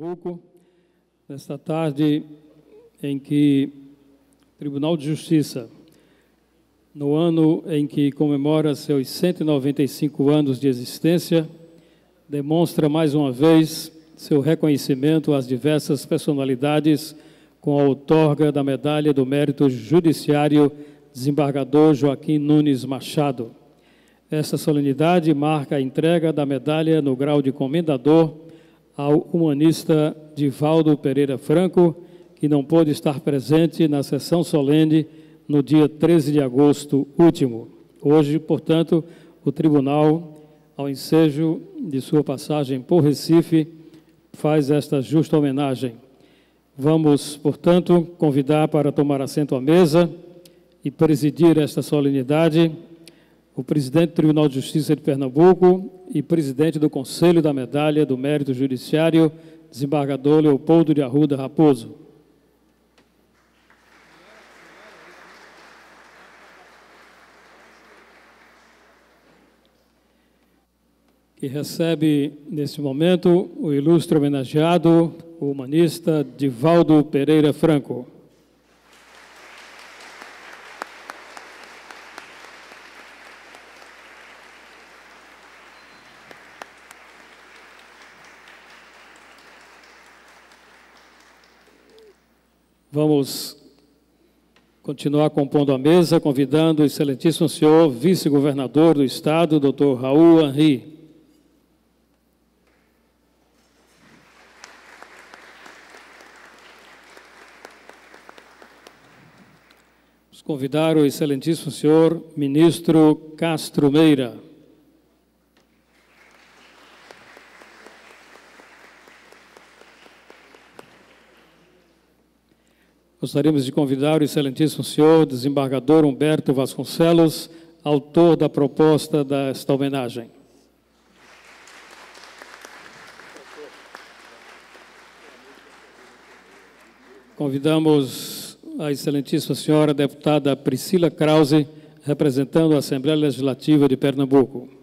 Pernambuco, nesta tarde em que o Tribunal de Justiça, no ano em que comemora seus 195 anos de existência, demonstra mais uma vez seu reconhecimento às diversas personalidades com a outorga da Medalha do Mérito Judiciário, desembargador Joaquim Nunes Machado. Esta solenidade marca a entrega da medalha no grau de comendador ao humanista Divaldo Pereira Franco, que não pôde estar presente na sessão solene no dia 13 de agosto último. Hoje, portanto, o Tribunal, ao ensejo de sua passagem por Recife, faz esta justa homenagem. Vamos, portanto, convidar para tomar assento à mesa e presidir esta solenidade o presidente do Tribunal de Justiça de Pernambuco e presidente do Conselho da Medalha do Mérito Judiciário, desembargador Leopoldo de Arruda Raposo. Que recebe, nesse momento, o ilustre homenageado, o humanista Divaldo Pereira Franco. Vamos continuar compondo a mesa, convidando o excelentíssimo senhor vice-governador do Estado, doutor Raul Henry. Vamos convidar o excelentíssimo senhor ministro Castro Meira. Gostaríamos de convidar o excelentíssimo senhor desembargador Humberto Vasconcelos, autor da proposta desta homenagem. Convidamos a excelentíssima senhora deputada Priscila Krause, representando a Assembleia Legislativa de Pernambuco.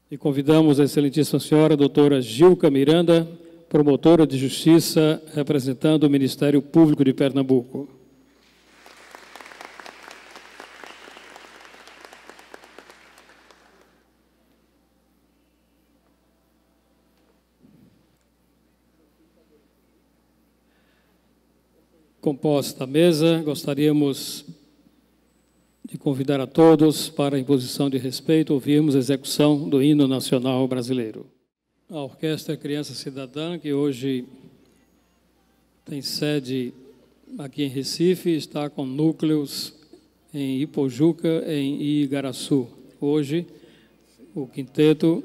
E convidamos a excelentíssima senhora doutora Gilca Miranda, promotora de justiça, representando o Ministério Público de Pernambuco. Composta a mesa, gostaríamos de convidar a todos para, em posição de respeito, ouvirmos a execução do hino nacional brasileiro. A Orquestra Criança Cidadã, que hoje tem sede aqui em Recife, está com núcleos em Ipojuca e em Igaraçu. Hoje, o quinteto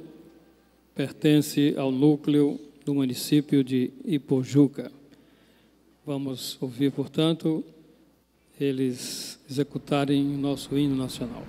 pertence ao núcleo do município de Ipojuca. Vamos ouvir, portanto, eles executarem nosso hino nacional.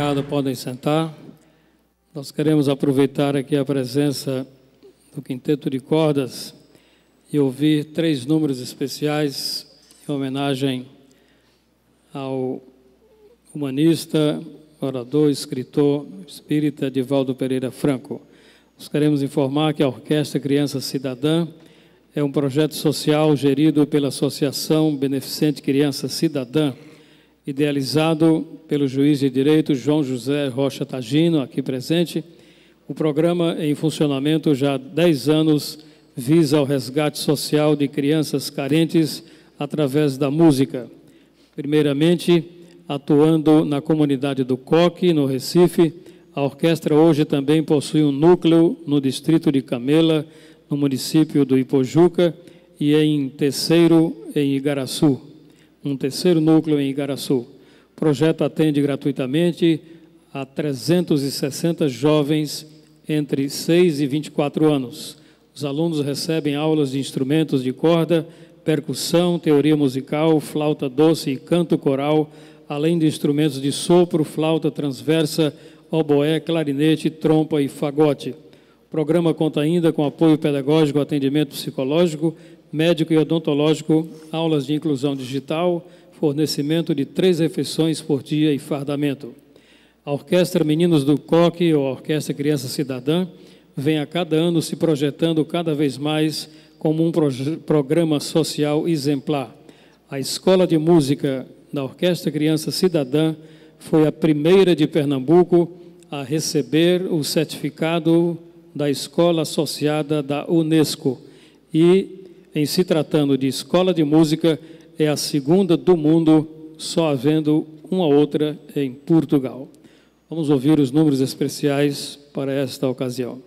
obrigado, podem sentar. Nós queremos aproveitar aqui a presença do Quinteto de Cordas e ouvir 3 números especiais em homenagem ao humanista, orador, escritor espírita Edivaldo Pereira Franco. Nós queremos informar que a Orquestra Criança Cidadã é um projeto social gerido pela Associação Beneficente Criança Cidadã, idealizado pelo juiz de direito João José Rocha Tagino, aqui presente. O programa, em funcionamento já há 10 anos, visa o resgate social de crianças carentes através da música. Primeiramente, atuando na comunidade do Coque, no Recife, a orquestra hoje também possui um núcleo no distrito de Camela, no município do Ipojuca, e em terceiro, em Igaraçu. Um terceiro núcleo em Igaraçu. O projeto atende gratuitamente a 360 jovens entre 6 e 24 anos. Os alunos recebem aulas de instrumentos de corda, percussão, teoria musical, flauta doce e canto coral, além de instrumentos de sopro, flauta transversa, oboé, clarinete, trompa e fagote. O programa conta ainda com apoio pedagógico, atendimento psicológico, médico e odontológico, aulas de inclusão digital, fornecimento de 3 refeições por dia e fardamento. A Orquestra Meninos do Coque, ou a Orquestra Criança Cidadã, vem a cada ano se projetando cada vez mais como um programa social exemplar. A Escola de Música da Orquestra Criança Cidadã foi a primeira de Pernambuco a receber o certificado da Escola Associada da Unesco e, em se tratando de escola de música, é a segunda do mundo, só havendo uma outra em Portugal. Vamos ouvir os números especiais para esta ocasião.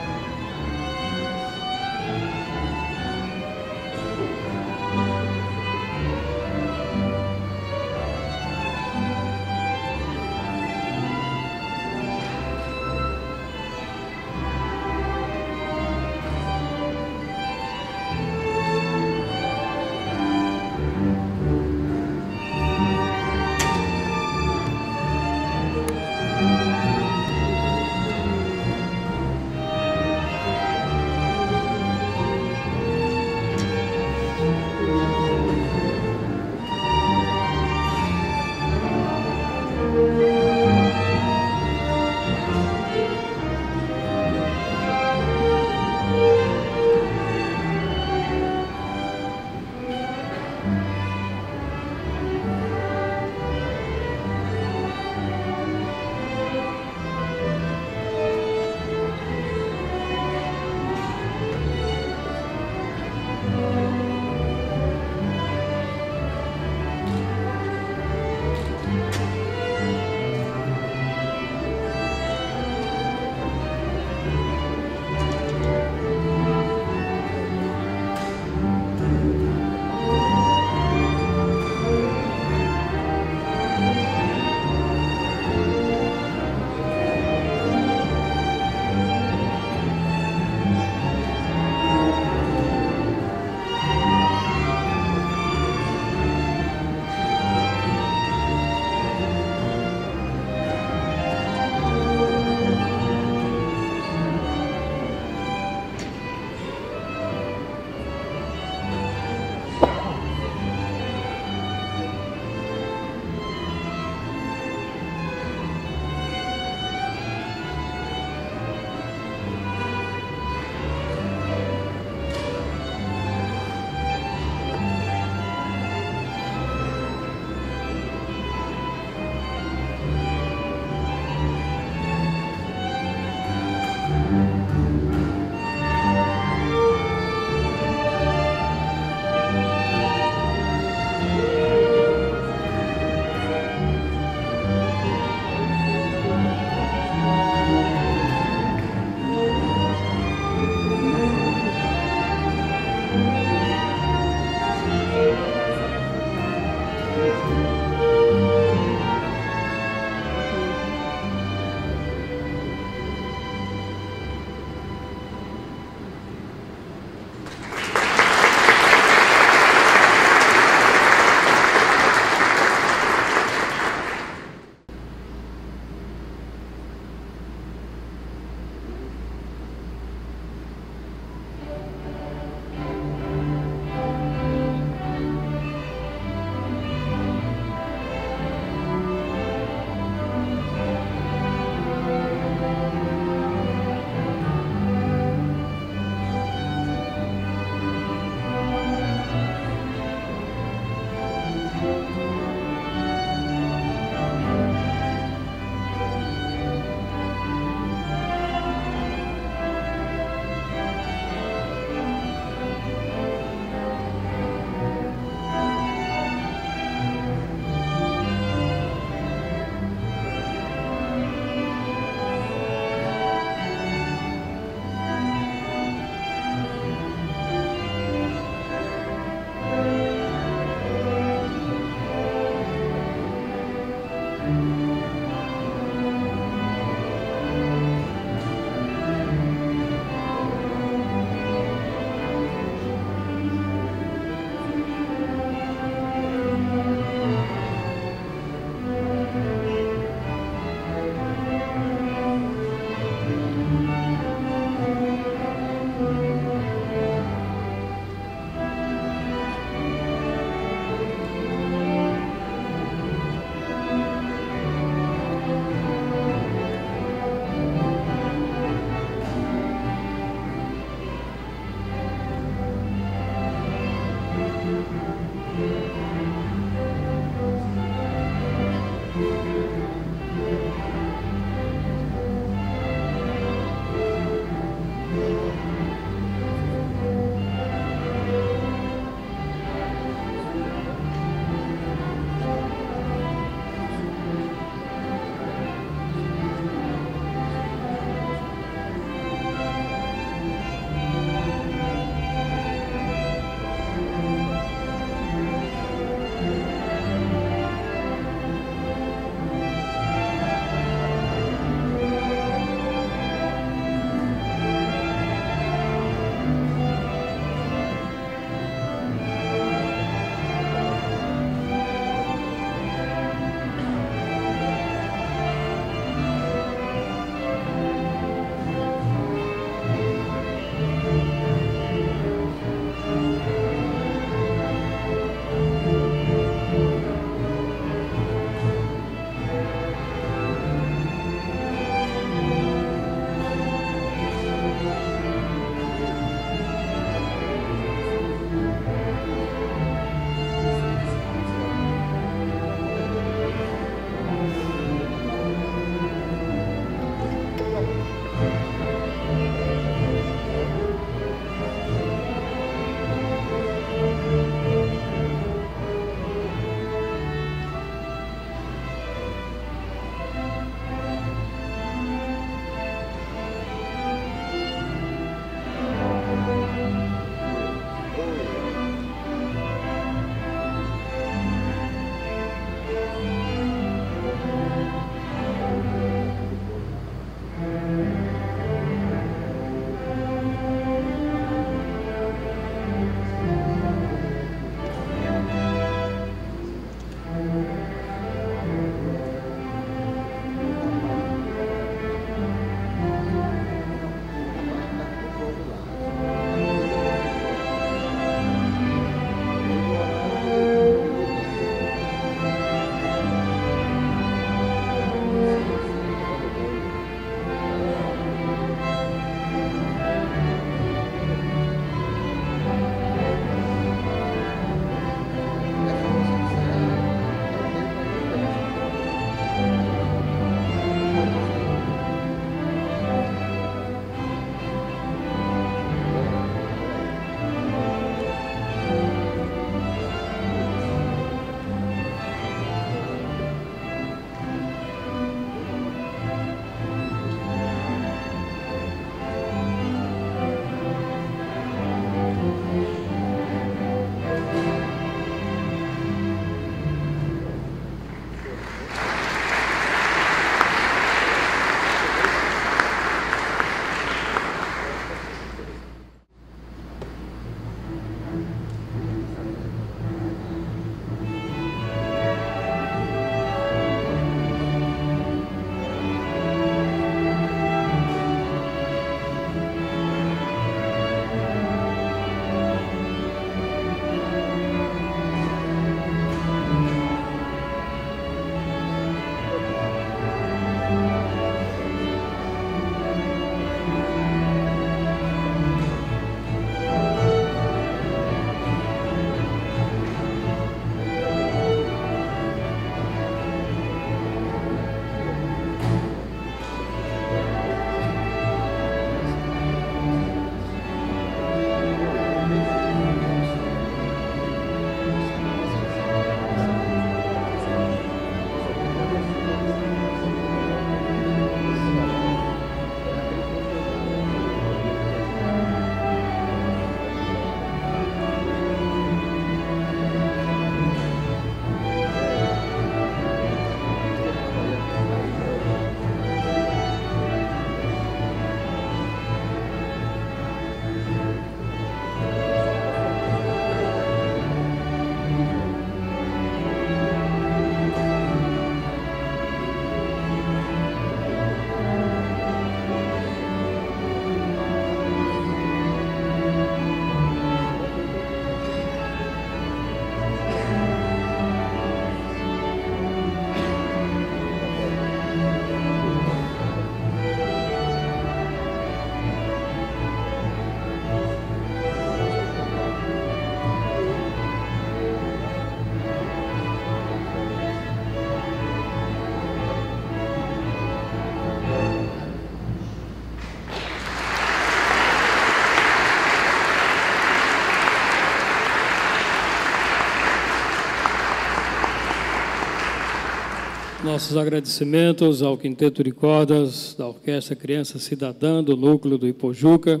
Nossos agradecimentos ao Quinteto de Cordas da Orquestra Criança Cidadã do Núcleo do Ipojuca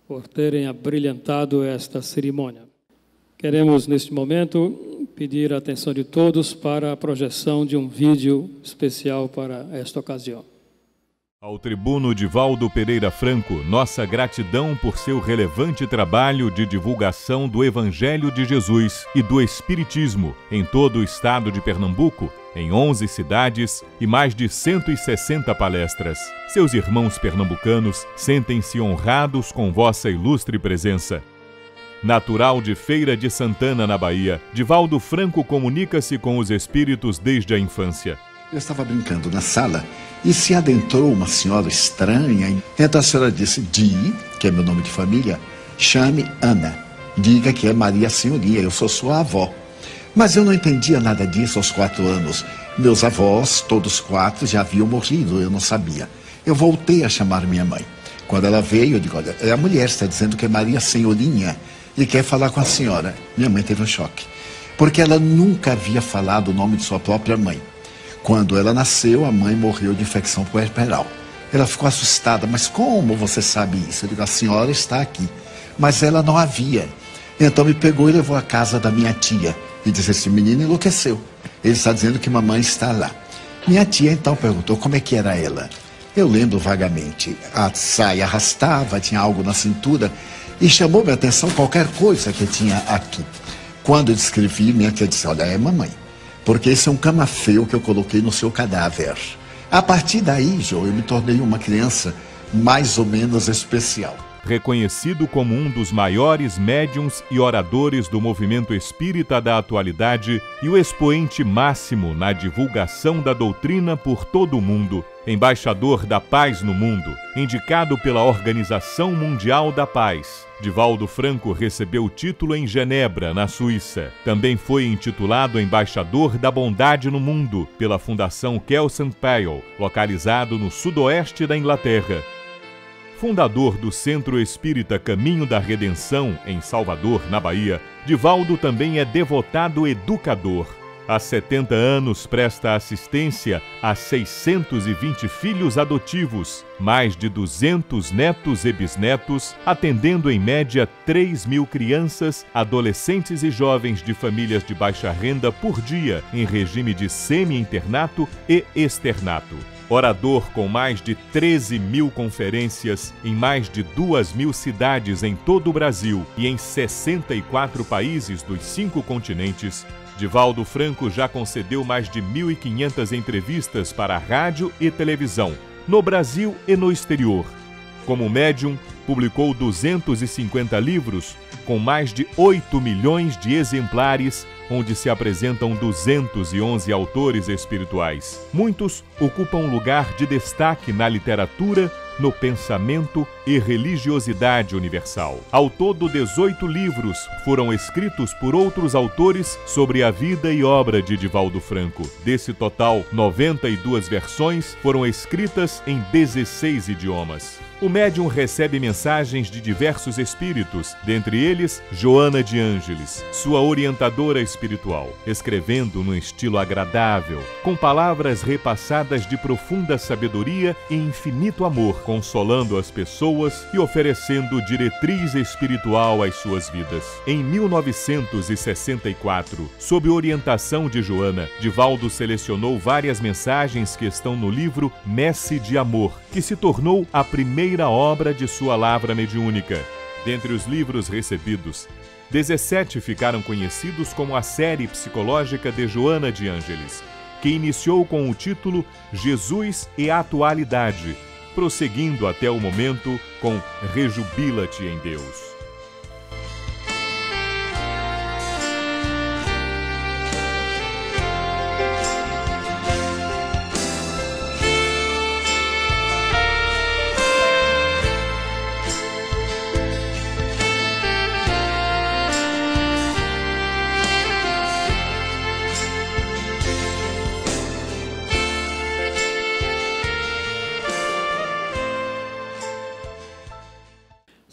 por terem abrilhantado esta cerimônia. Queremos, neste momento, pedir a atenção de todos para a projeção de um vídeo especial para esta ocasião. Ao tribuno Divaldo Pereira Franco, nossa gratidão por seu relevante trabalho de divulgação do Evangelho de Jesus e do Espiritismo em todo o estado de Pernambuco, em 11 cidades e mais de 160 palestras. Seus irmãos pernambucanos sentem-se honrados com vossa ilustre presença. Natural de Feira de Santana, na Bahia, Divaldo Franco comunica-se com os espíritos desde a infância. Eu estava brincando na sala e se adentrou uma senhora estranha. Então a senhora disse: Di, que é meu nome de família, chame Ana. Diga que é Maria Senhoria, eu sou sua avó. Mas eu não entendia nada disso aos 4 anos. Meus avós, todos 4, já haviam morrido, eu não sabia. Eu voltei a chamar minha mãe. Quando ela veio, eu digo: olha, a mulher está dizendo que é Maria Senhorinha e quer falar com a senhora. Minha mãe teve um choque, porque ela nunca havia falado o nome de sua própria mãe. Quando ela nasceu, a mãe morreu de infecção puerperal. Ela ficou assustada: mas como você sabe isso? Eu digo: a senhora está aqui. Mas ela não havia. Então me pegou e levou à casa da minha tia e disse: esse menino enlouqueceu. Ele está dizendo que mamãe está lá. Minha tia então perguntou como é que era ela. Eu lembro vagamente. A saia arrastava, tinha algo na cintura e chamou minha atenção qualquer coisa que tinha aqui. Quando eu descrevi, minha tia disse: olha, é mamãe. Porque esse é um camafeu que eu coloquei no seu cadáver. A partir daí, João, eu me tornei uma criança mais ou menos especial. Reconhecido como um dos maiores médiuns e oradores do movimento espírita da atualidade e o expoente máximo na divulgação da doutrina por todo o mundo, embaixador da paz no mundo, indicado pela Organização Mundial da Paz, Divaldo Franco recebeu o título em Genebra, na Suíça. Também foi intitulado Embaixador da Bondade no Mundo pela Fundação Kelsen Pyle, localizado no sudoeste da Inglaterra. Fundador do Centro Espírita Caminho da Redenção, em Salvador, na Bahia, Divaldo também é devotado educador. Há 70 anos presta assistência a 620 filhos adotivos, mais de 200 netos e bisnetos, atendendo em média 3.000 crianças, adolescentes e jovens de famílias de baixa renda por dia, em regime de semi-internato e externato. Orador com mais de 13.000 conferências em mais de 2.000 cidades em todo o Brasil e em 64 países dos 5 continentes, Divaldo Franco já concedeu mais de 1.500 entrevistas para rádio e televisão, no Brasil e no exterior. Como médium, publicou 250 livros, com mais de 8 milhões de exemplares, onde se apresentam 211 autores espirituais. Muitos ocupam lugar de destaque na literatura, no pensamento e religiosidade universal. Ao todo, 18 livros foram escritos por outros autores sobre a vida e obra de Divaldo Franco. Desse total, 92 versões foram escritas em 16 idiomas. O médium recebe mensagens de diversos espíritos, dentre eles Joana de Ângeles, sua orientadora espiritual, escrevendo num estilo agradável, com palavras repassadas de profunda sabedoria e infinito amor, consolando as pessoas e oferecendo diretriz espiritual às suas vidas. Em 1964, sob orientação de Joana, Divaldo selecionou várias mensagens que estão no livro Messe de Amor, que se tornou a primeira obra de sua lavra mediúnica. Dentre os livros recebidos, 17 ficaram conhecidos como a série psicológica de Joana de Ângeles, que iniciou com o título Jesus e a Atualidade, prosseguindo até o momento com Rejubila-te em Deus.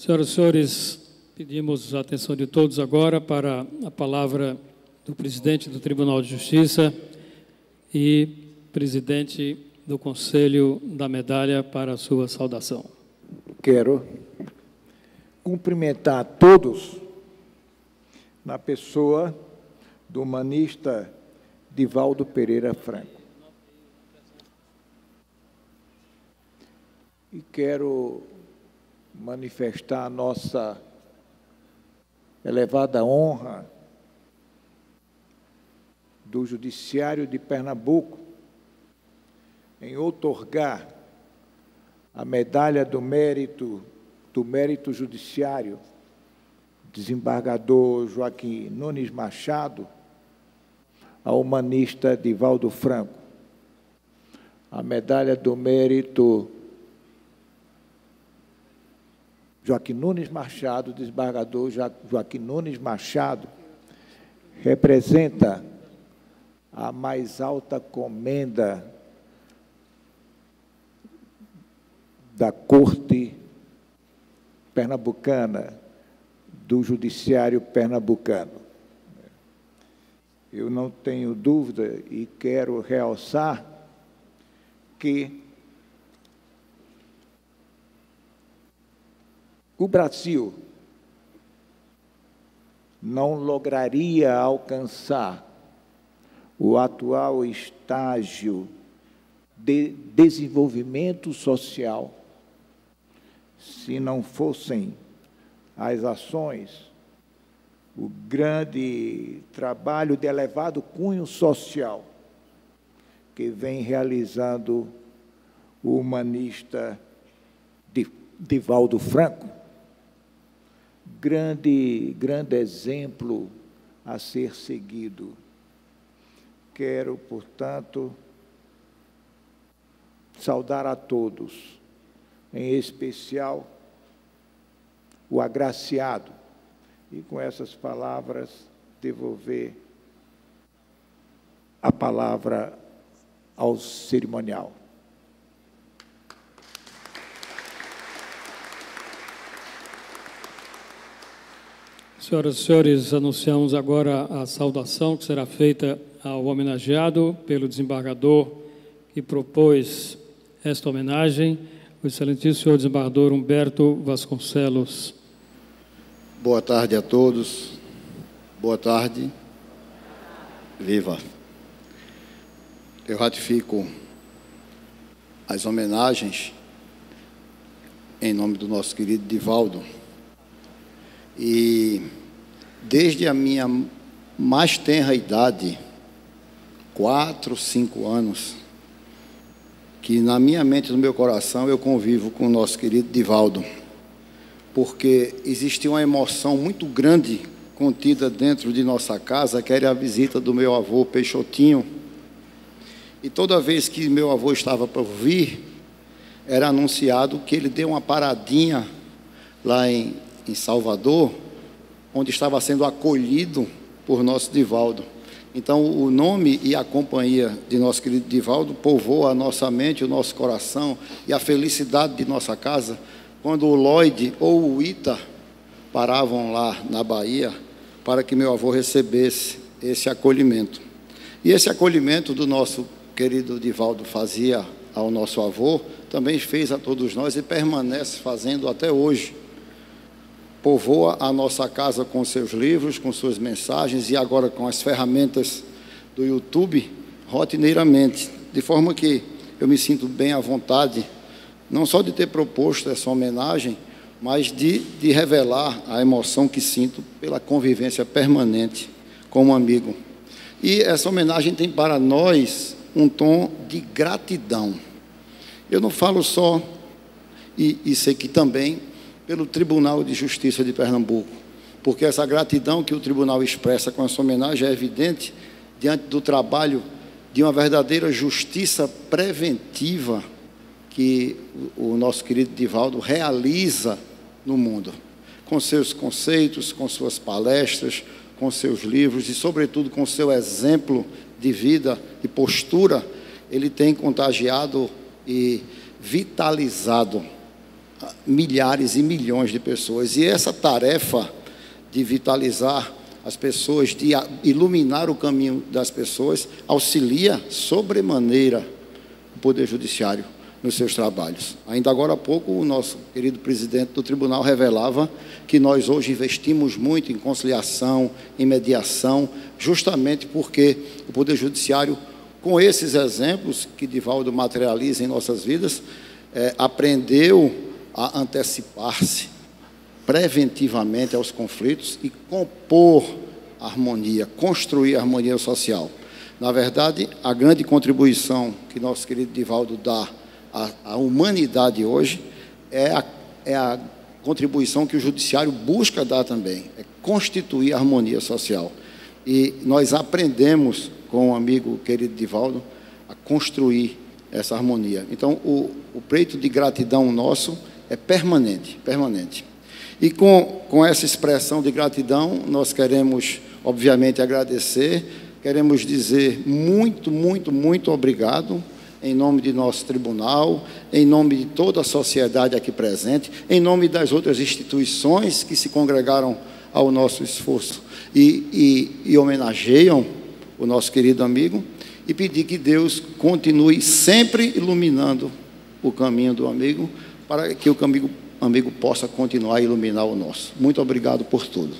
Senhoras e senhores, pedimos a atenção de todos agora para a palavra do presidente do Tribunal de Justiça e presidente do Conselho da Medalha, para a sua saudação. Quero cumprimentar a todos na pessoa do humanista Divaldo Pereira Franco. E quero manifestar a nossa elevada honra do Judiciário de Pernambuco em outorgar a medalha do mérito judiciário, desembargador Joaquim Nunes Machado, ao humanista Divaldo Franco. A medalha do mérito Joaquim Nunes Machado, desembargador Joaquim Nunes Machado, representa a mais alta comenda da Corte Pernambucana, do Judiciário Pernambucano. Eu não tenho dúvida e quero realçar que o Brasil não lograria alcançar o atual estágio de desenvolvimento social se não fossem as ações, o grande trabalho de elevado cunho social que vem realizando o humanista Divaldo Franco, grande exemplo a ser seguido. Quero, portanto, saudar a todos, em especial o agraciado, e com essas palavras devolver a palavra ao cerimonial. Senhoras e senhores, anunciamos agora a saudação que será feita ao homenageado pelo desembargador que propôs esta homenagem, o excelentíssimo senhor desembargador Humberto Vasconcelos. Boa tarde a todos. Boa tarde. Viva. Eu ratifico as homenagens em nome do nosso querido Divaldo. E desde a minha mais tenra idade, 4, 5 anos, que na minha mente e no meu coração eu convivo com o nosso querido Divaldo, porque existia uma emoção muito grande contida dentro de nossa casa, que era a visita do meu avô Peixotinho. E toda vez que meu avô estava para vir, era anunciado que ele deu uma paradinha lá em Salvador, onde estava sendo acolhido por nosso Divaldo. Então, o nome e a companhia de nosso querido Divaldo povoa a nossa mente, o nosso coração e a felicidade de nossa casa, quando o Lloyd ou o Ita paravam lá na Bahia para que meu avô recebesse esse acolhimento. E esse acolhimento do nosso querido Divaldo fazia ao nosso avô, também fez a todos nós e permanece fazendo até hoje. Povoa a nossa casa com seus livros, com suas mensagens e agora com as ferramentas do YouTube, rotineiramente, de forma que eu me sinto bem à vontade, não só de ter proposto essa homenagem, mas de revelar a emoção que sinto pela convivência permanente como amigo. E essa homenagem tem para nós um tom de gratidão. Eu não falo só, e sei que também, pelo Tribunal de Justiça de Pernambuco, porque essa gratidão que o tribunal expressa com essa homenagem é evidente diante do trabalho de uma verdadeira justiça preventiva que o nosso querido Divaldo realiza no mundo, com seus conceitos, com suas palestras, com seus livros e, sobretudo, com seu exemplo de vida e postura. Ele tem contagiado e vitalizado milhares e milhões de pessoas. E essa tarefa de vitalizar as pessoas, de iluminar o caminho das pessoas, auxilia sobremaneira o Poder Judiciário nos seus trabalhos. Ainda agora há pouco, o nosso querido presidente do tribunal revelava que nós hoje investimos muito em conciliação, em mediação, justamente porque o Poder Judiciário, com esses exemplos que Divaldo materializa em nossas vidas, aprendeu a antecipar-se preventivamente aos conflitos e compor harmonia, construir harmonia social. Na verdade, a grande contribuição que nosso querido Divaldo dá à humanidade hoje é a contribuição que o judiciário busca dar também, é constituir a harmonia social. E nós aprendemos com o amigo querido Divaldo a construir essa harmonia. Então, o pleito de gratidão nosso é permanente, permanente. E com essa expressão de gratidão, nós queremos, obviamente, agradecer, queremos dizer muito, muito, muito obrigado, em nome de nosso tribunal, em nome de toda a sociedade aqui presente, em nome das outras instituições que se congregaram ao nosso esforço e homenageiam o nosso querido amigo, e pedir que Deus continue sempre iluminando o caminho do amigo, para que o amigo possa continuar a iluminar o nosso. Muito obrigado por tudo.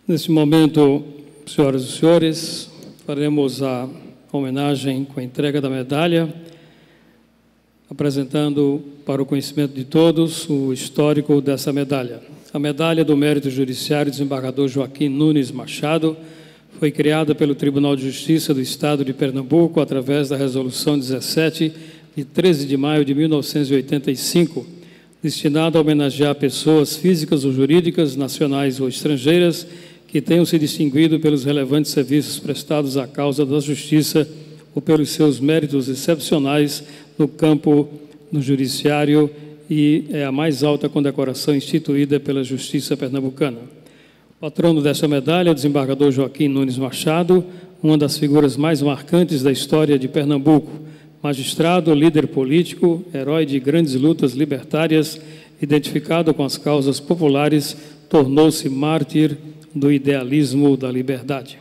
Nesse momento, senhoras e senhores, faremos a homenagem com a entrega da medalha, apresentando para o conhecimento de todos o histórico dessa medalha. A Medalha do Mérito Judiciário, desembargador Joaquim Nunes Machado, foi criada pelo Tribunal de Justiça do Estado de Pernambuco através da Resolução 17, de 13 de maio de 1985, destinada a homenagear pessoas físicas ou jurídicas, nacionais ou estrangeiras, que tenham se distinguido pelos relevantes serviços prestados à causa da justiça ou pelos seus méritos excepcionais no campo no judiciário, e é a mais alta condecoração instituída pela Justiça Pernambucana. O patrono dessa medalha é o desembargador Joaquim Nunes Machado, uma das figuras mais marcantes da história de Pernambuco, magistrado, líder político, herói de grandes lutas libertárias, identificado com as causas populares, tornou-se mártir do idealismo da liberdade.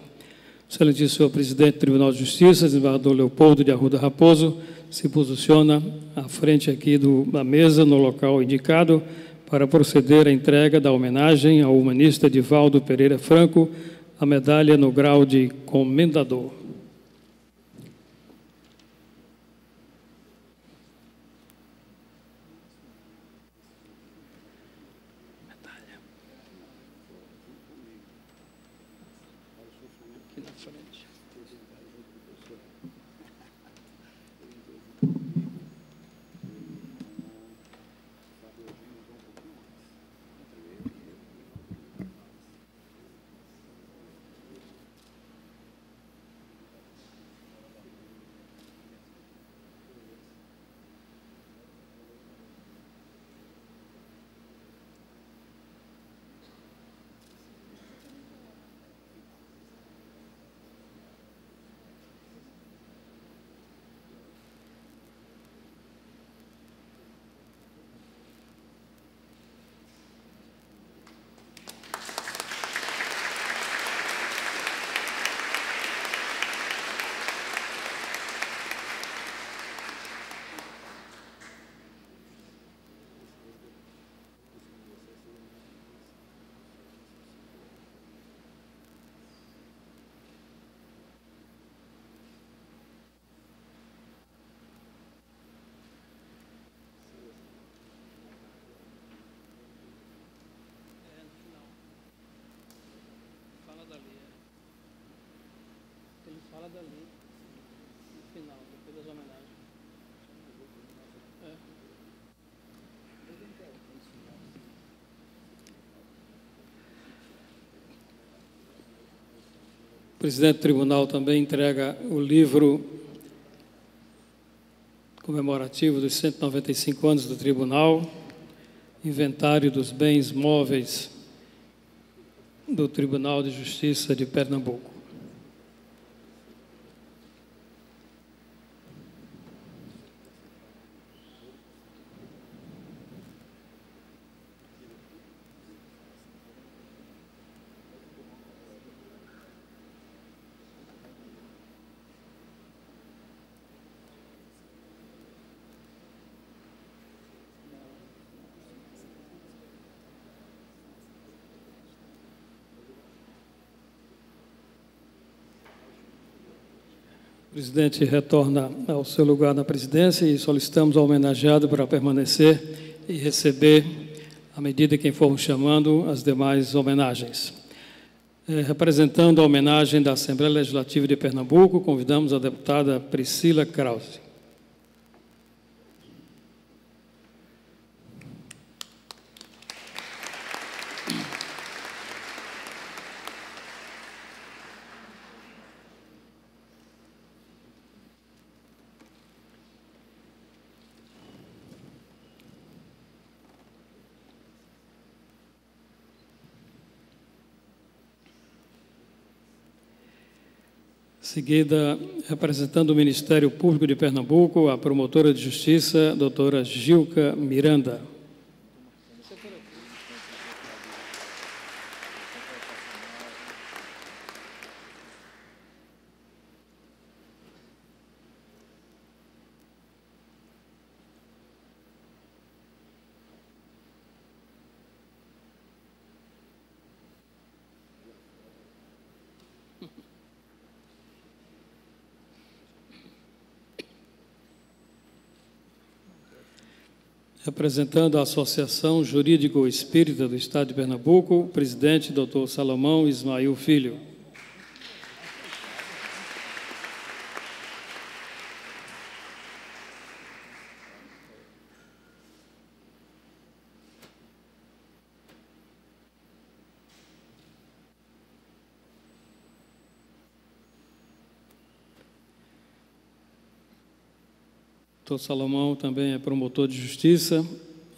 Excelentíssimo senhor presidente do Tribunal de Justiça, desembargador Leopoldo de Arruda Raposo, se posiciona à frente aqui da mesa, no local indicado, para proceder à entrega da homenagem ao humanista Divaldo Pereira Franco, a medalha no grau de comendador. Aqui na frente. Ele fala dali, no final, depois das homenagens. O presidente do tribunal também entrega o livro comemorativo dos 195 anos do tribunal, Inventário dos Bens Móveis do Tribunal de Justiça de Pernambuco. O presidente retorna ao seu lugar na presidência e solicitamos ao homenageado para permanecer e receber, à medida que formos chamando, as demais homenagens. Representando a homenagem da Assembleia Legislativa de Pernambuco, convidamos a deputada Priscila Krause. Em seguida, representando o Ministério Público de Pernambuco, a promotora de Justiça, doutora Gilca Miranda. Representando a Associação Jurídico Espírita do Estado de Pernambuco, o presidente, doutor Salomão Ismael Filho. Doutor Salomão também é promotor de justiça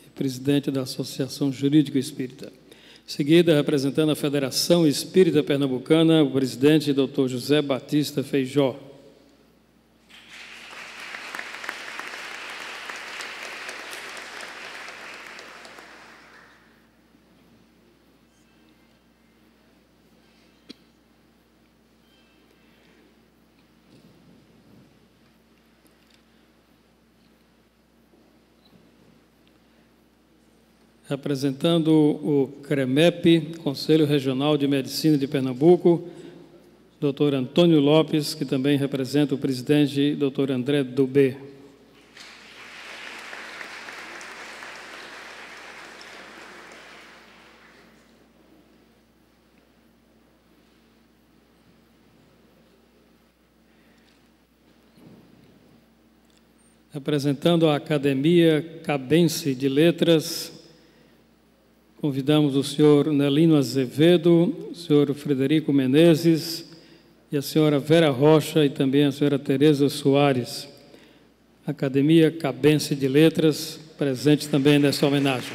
e presidente da Associação Jurídico Espírita. Em seguida, representando a Federação Espírita Pernambucana, o presidente, doutor José Batista Feijó. Representando o CREMEP, Conselho Regional de Medicina de Pernambuco, doutor Antônio Lopes, que também representa o presidente, doutor André Dubé. Representando a Academia Cabense de Letras, convidamos o senhor Nelino Azevedo, o senhor Frederico Menezes e a senhora Vera Rocha e também a senhora Tereza Soares. Academia Cabense de Letras, presente também nessa homenagem.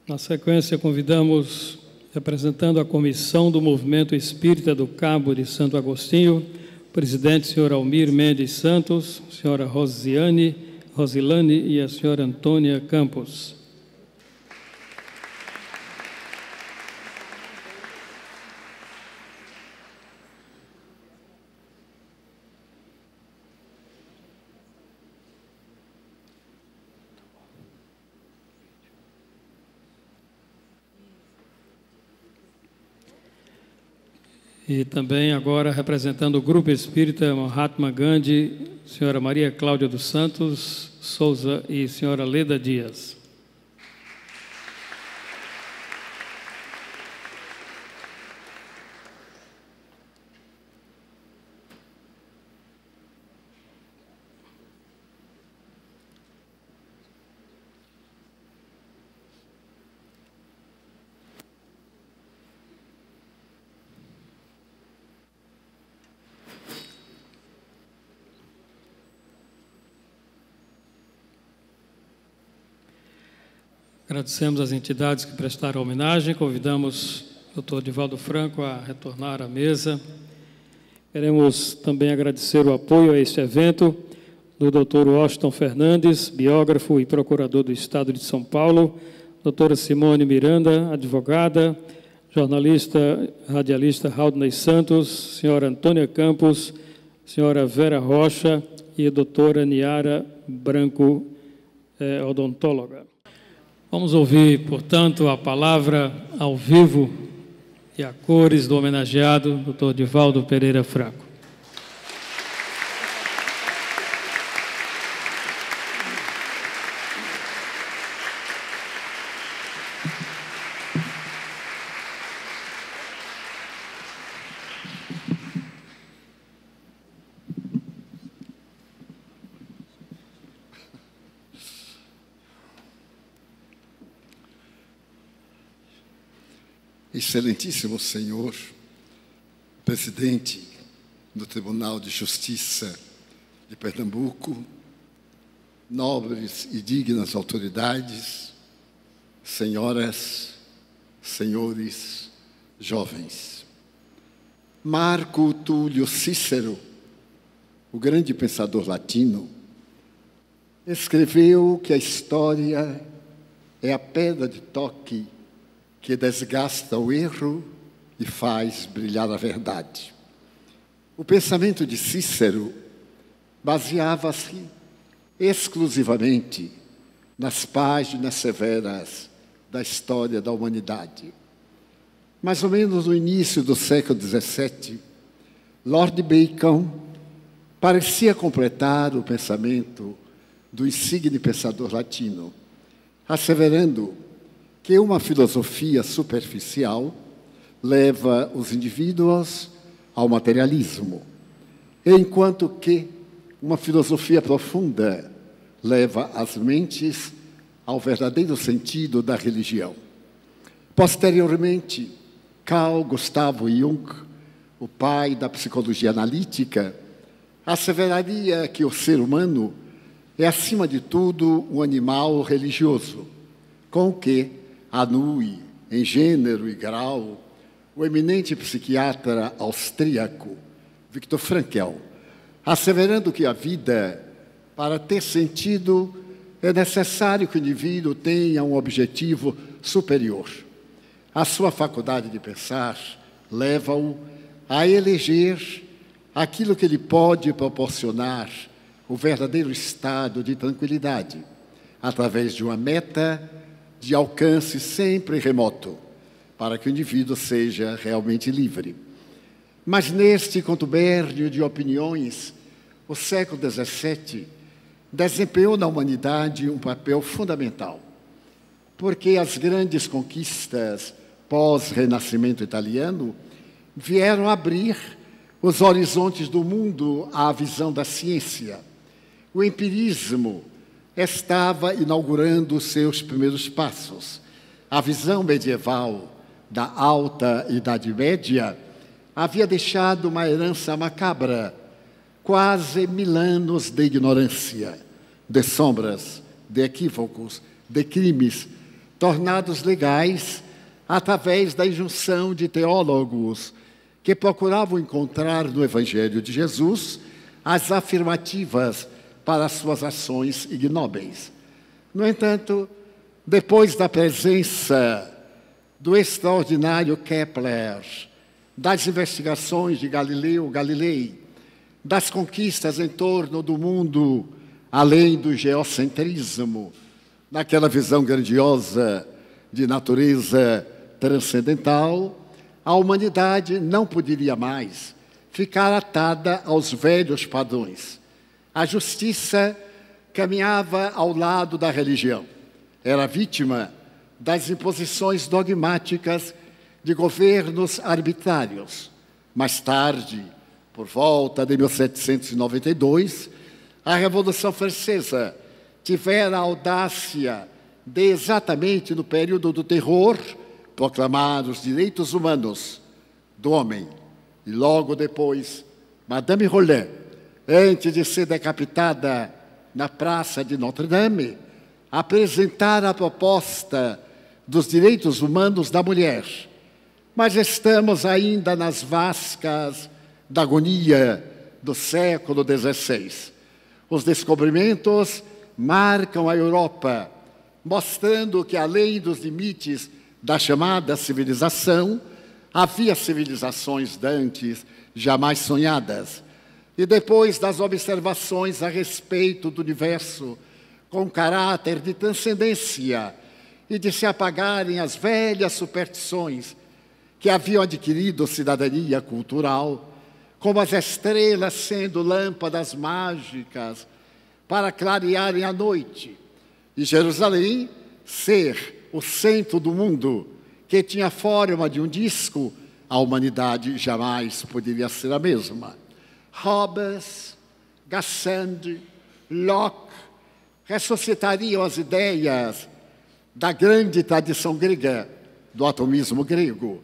Na sequência, convidamos, representando a Comissão do Movimento Espírita do Cabo de Santo Agostinho, o presidente, senhor Almir Mendes Santos, senhora Rosilane e a senhora Antônia Campos. E também agora representando o Grupo Espírita Mahatma Gandhi, senhora Maria Cláudia dos Santos Souza e senhora Leda Dias. Agradecemos as entidades que prestaram homenagem. Convidamos o Dr. Divaldo Franco a retornar à mesa. Queremos também agradecer o apoio a este evento do Dr. Washington Fernandes, biógrafo e procurador do Estado de São Paulo, doutora Simone Miranda, advogada, jornalista, radialista Raudney Santos, senhora Antônia Campos, senhora Vera Rocha e a doutora Niara Branco, odontóloga. Vamos ouvir, portanto, a palavra ao vivo e a cores do homenageado, Dr. Divaldo Pereira Franco. Excelentíssimo Senhor, Presidente do Tribunal de Justiça de Pernambuco, nobres e dignas autoridades, senhoras, senhores, jovens. Marco Túlio Cícero, o grande pensador latino, escreveu que a história é a pedra de toque que desgasta o erro e faz brilhar a verdade. O pensamento de Cícero baseava-se exclusivamente nas páginas severas da história da humanidade. Mais ou menos no início do século XVII, Lord Bacon parecia completar o pensamento do insigne pensador latino, asseverando que uma filosofia superficial leva os indivíduos ao materialismo, enquanto que uma filosofia profunda leva as mentes ao verdadeiro sentido da religião. Posteriormente, Carl Gustav Jung, o pai da psicologia analítica, asseveraria que o ser humano é, acima de tudo, um animal religioso, com o que anui, em gênero e grau, o eminente psiquiatra austríaco Viktor Frankl, asseverando que a vida, para ter sentido, é necessário que o indivíduo tenha um objetivo superior. A sua faculdade de pensar leva-o a eleger aquilo que lhe pode proporcionar o verdadeiro estado de tranquilidade, através de uma meta de alcance sempre remoto, para que o indivíduo seja realmente livre. Mas neste contubérnio de opiniões, o século XVII desempenhou na humanidade um papel fundamental, porque as grandes conquistas pós-renascimento italiano vieram abrir os horizontes do mundo à visão da ciência. O empirismo estava inaugurando os seus primeiros passos. A visão medieval da Alta Idade Média havia deixado uma herança macabra, quase 1000 anos de ignorância, de sombras, de equívocos, de crimes, tornados legais através da injunção de teólogos que procuravam encontrar no Evangelho de Jesus as afirmativas para as suas ações ignóbeis. No entanto, depois da presença do extraordinário Kepler, das investigações de Galileu Galilei, das conquistas em torno do mundo, além do geocentrismo, naquela visão grandiosa de natureza transcendental, a humanidade não poderia mais ficar atada aos velhos padrões. A justiça caminhava ao lado da religião. Era vítima das imposições dogmáticas de governos arbitrários. Mais tarde, por volta de 1792, a Revolução Francesa tivera a audácia de, exatamente no período do terror, proclamar os direitos humanos do homem. E logo depois, Madame Roland, antes de ser decapitada na Praça de Notre-Dame, apresentar a proposta dos direitos humanos da mulher, mas estamos ainda nas vascas da agonia do século XVI. Os descobrimentos marcam a Europa, mostrando que, além dos limites da chamada civilização, havia civilizações dantes jamais sonhadas. E depois das observações a respeito do universo, com caráter de transcendência e de se apagarem as velhas superstições que haviam adquirido cidadania cultural, como as estrelas sendo lâmpadas mágicas para clarearem a noite, e Jerusalém ser o centro do mundo, que tinha a forma de um disco, a humanidade jamais poderia ser a mesma. Hobbes, Gassendi, Locke ressuscitariam as ideias da grande tradição grega, do atomismo grego,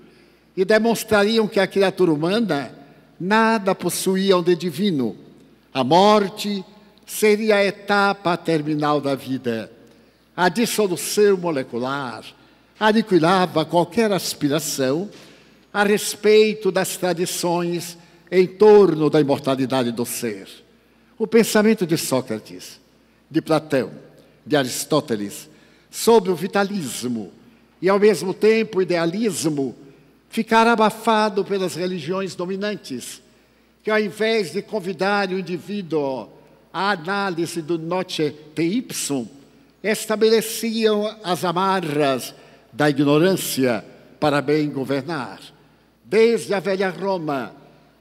e demonstrariam que a criatura humana nada possuía de divino. A morte seria a etapa terminal da vida. A dissolução molecular aniquilava qualquer aspiração a respeito das tradições em torno da imortalidade do ser. O pensamento de Sócrates, de Platão, de Aristóteles, sobre o vitalismo e, ao mesmo tempo, o idealismo, ficar abafado pelas religiões dominantes, que, ao invés de convidar o indivíduo à análise do noce te ipsum, estabeleciam as amarras da ignorância para bem governar. Desde a velha Roma,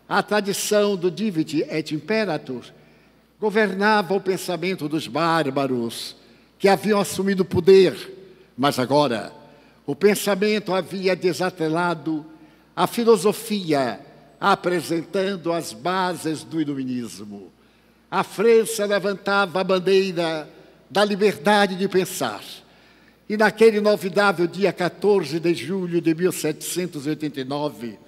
a tradição do divide et imperator governava o pensamento dos bárbaros que haviam assumido o poder, mas agora o pensamento havia desatrelado a filosofia, apresentando as bases do iluminismo. A França levantava a bandeira da liberdade de pensar. E naquele inovidável dia 14 de julho de 1789,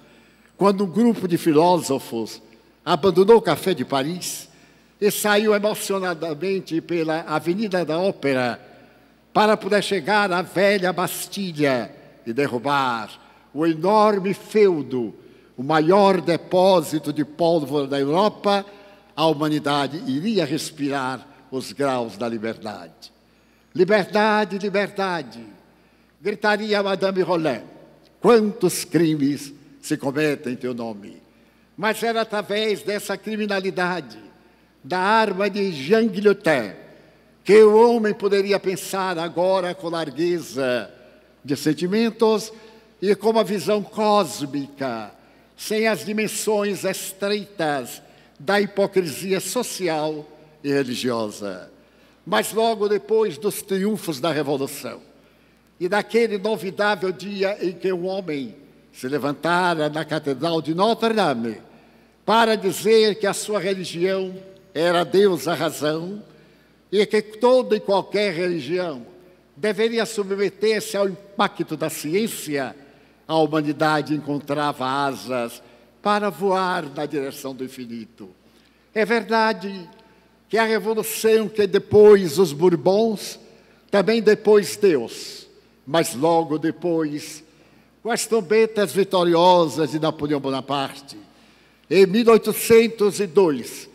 quando um grupo de filósofos abandonou o Café de Paris e saiu emocionadamente pela Avenida da Ópera para poder chegar à velha Bastilha e derrubar o enorme feudo, o maior depósito de pólvora da Europa, a humanidade iria respirar os graus da liberdade. Liberdade, liberdade, gritaria Madame Roland. Quantos crimes se cometem em teu nome? Mas era através dessa criminalidade, da arma de Jean Guillotin, que o homem poderia pensar agora com largueza de sentimentos e com uma visão cósmica, sem as dimensões estreitas da hipocrisia social e religiosa. Mas logo depois dos triunfos da Revolução e daquele inovidável dia em que um homem se levantara na Catedral de Notre-Dame para dizer que a sua religião era Deus a razão e que toda e qualquer religião deveria submeter-se ao impacto da ciência, a humanidade encontrava asas para voar na direção do infinito. É verdade que a revolução que depois os Bourbons, também depois Deus, mas logo depois, com as trombetas vitoriosas de Napoleão Bonaparte, em 1802,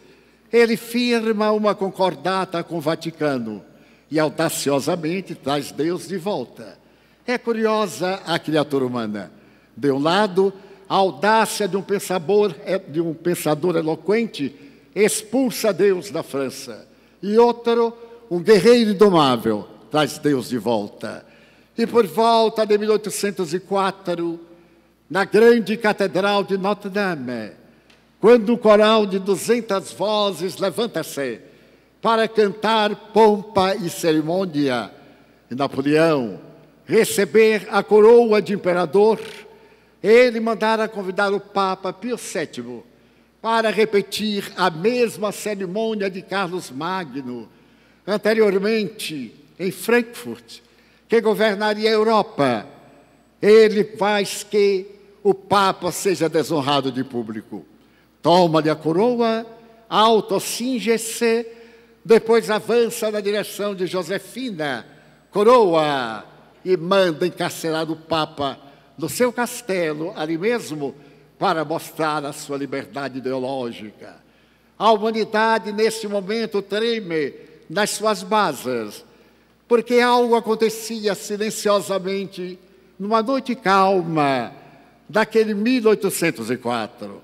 ele firma uma concordata com o Vaticano e audaciosamente traz Deus de volta. É curiosa a criatura humana. De um lado, a audácia de um pensador eloquente expulsa Deus da França. E outro, um guerreiro indomável, traz Deus de volta. E por volta de 1804, na grande Catedral de Notre-Dame, quando um coral de 200 vozes levanta-se para cantar pompa e cerimônia, e Napoleão receber a coroa de imperador, ele mandara convidar o Papa Pio VII para repetir a mesma cerimônia de Carlos Magno, anteriormente em Frankfurt, que governaria a Europa. Ele faz que o Papa seja desonrado de público. Toma-lhe a coroa, autocinge-se, depois avança na direção de Josefina, coroa e manda encarcerar o Papa no seu castelo, ali mesmo, para mostrar a sua liberdade ideológica. A humanidade, nesse momento, treme nas suas bases, porque algo acontecia silenciosamente numa noite calma daquele 1804.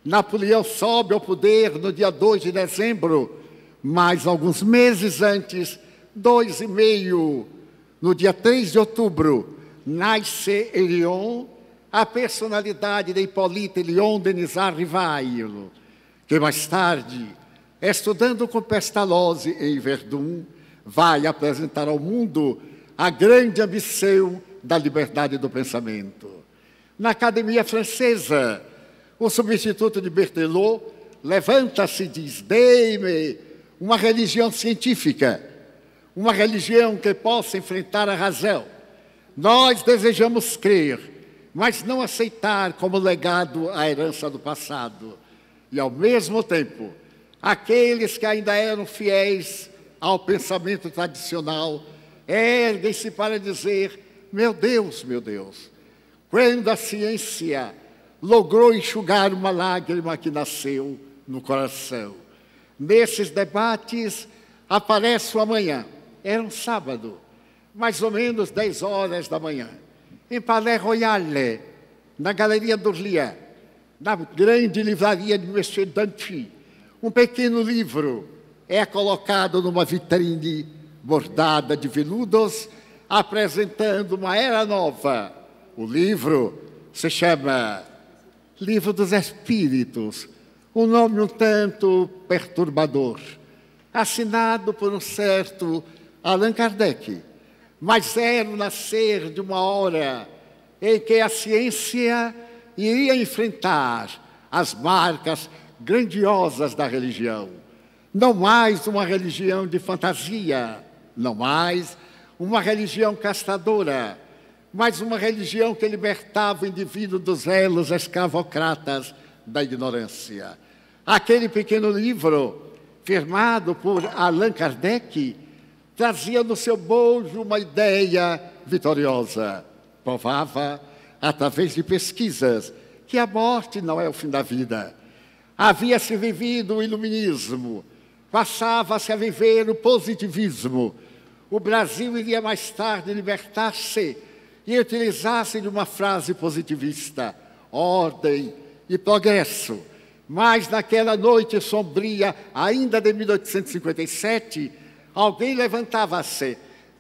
Napoleão sobe ao poder no dia 2 de dezembro, mas alguns meses antes, 2 e meio, no dia 3 de outubro, nasce em Lyon a personalidade de Hippolyte Léon Denisard Rivail, que mais tarde, estudando com Pestalozzi em Verdun, vai apresentar ao mundo a grande ambição da liberdade do pensamento. Na Academia Francesa, o substituto de Berthelot levanta-se e diz: dê-me uma religião científica, uma religião que possa enfrentar a razão. Nós desejamos crer, mas não aceitar como legado a herança do passado. E, ao mesmo tempo, aqueles que ainda eram fiéis ao pensamento tradicional erguem-se para dizer: meu Deus, quando a ciência logrou enxugar uma lágrima que nasceu no coração. Nesses debates aparece o amanhã. Era um sábado, mais ou menos 10 horas da manhã, em Palais Royal, na Galeria d'Orléans, na grande livraria de Monsieur Danty. Um pequeno livro é colocado numa vitrine bordada de veludos, apresentando uma era nova. O livro se chama Livro dos Espíritos, um nome um tanto perturbador, assinado por um certo Allan Kardec, mas era o nascer de uma hora em que a ciência iria enfrentar as marcas grandiosas da religião. Não mais uma religião de fantasia, não mais uma religião castradora, mas uma religião que libertava o indivíduo dos elos escravocratas da ignorância. Aquele pequeno livro, firmado por Allan Kardec, trazia no seu bojo uma ideia vitoriosa. Provava, através de pesquisas, que a morte não é o fim da vida. Havia-se vivido o iluminismo, passava-se a viver o positivismo. O Brasil iria mais tarde libertar-se e utilizar-se de uma frase positivista: ordem e progresso. Mas naquela noite sombria, ainda de 1857, alguém levantava-se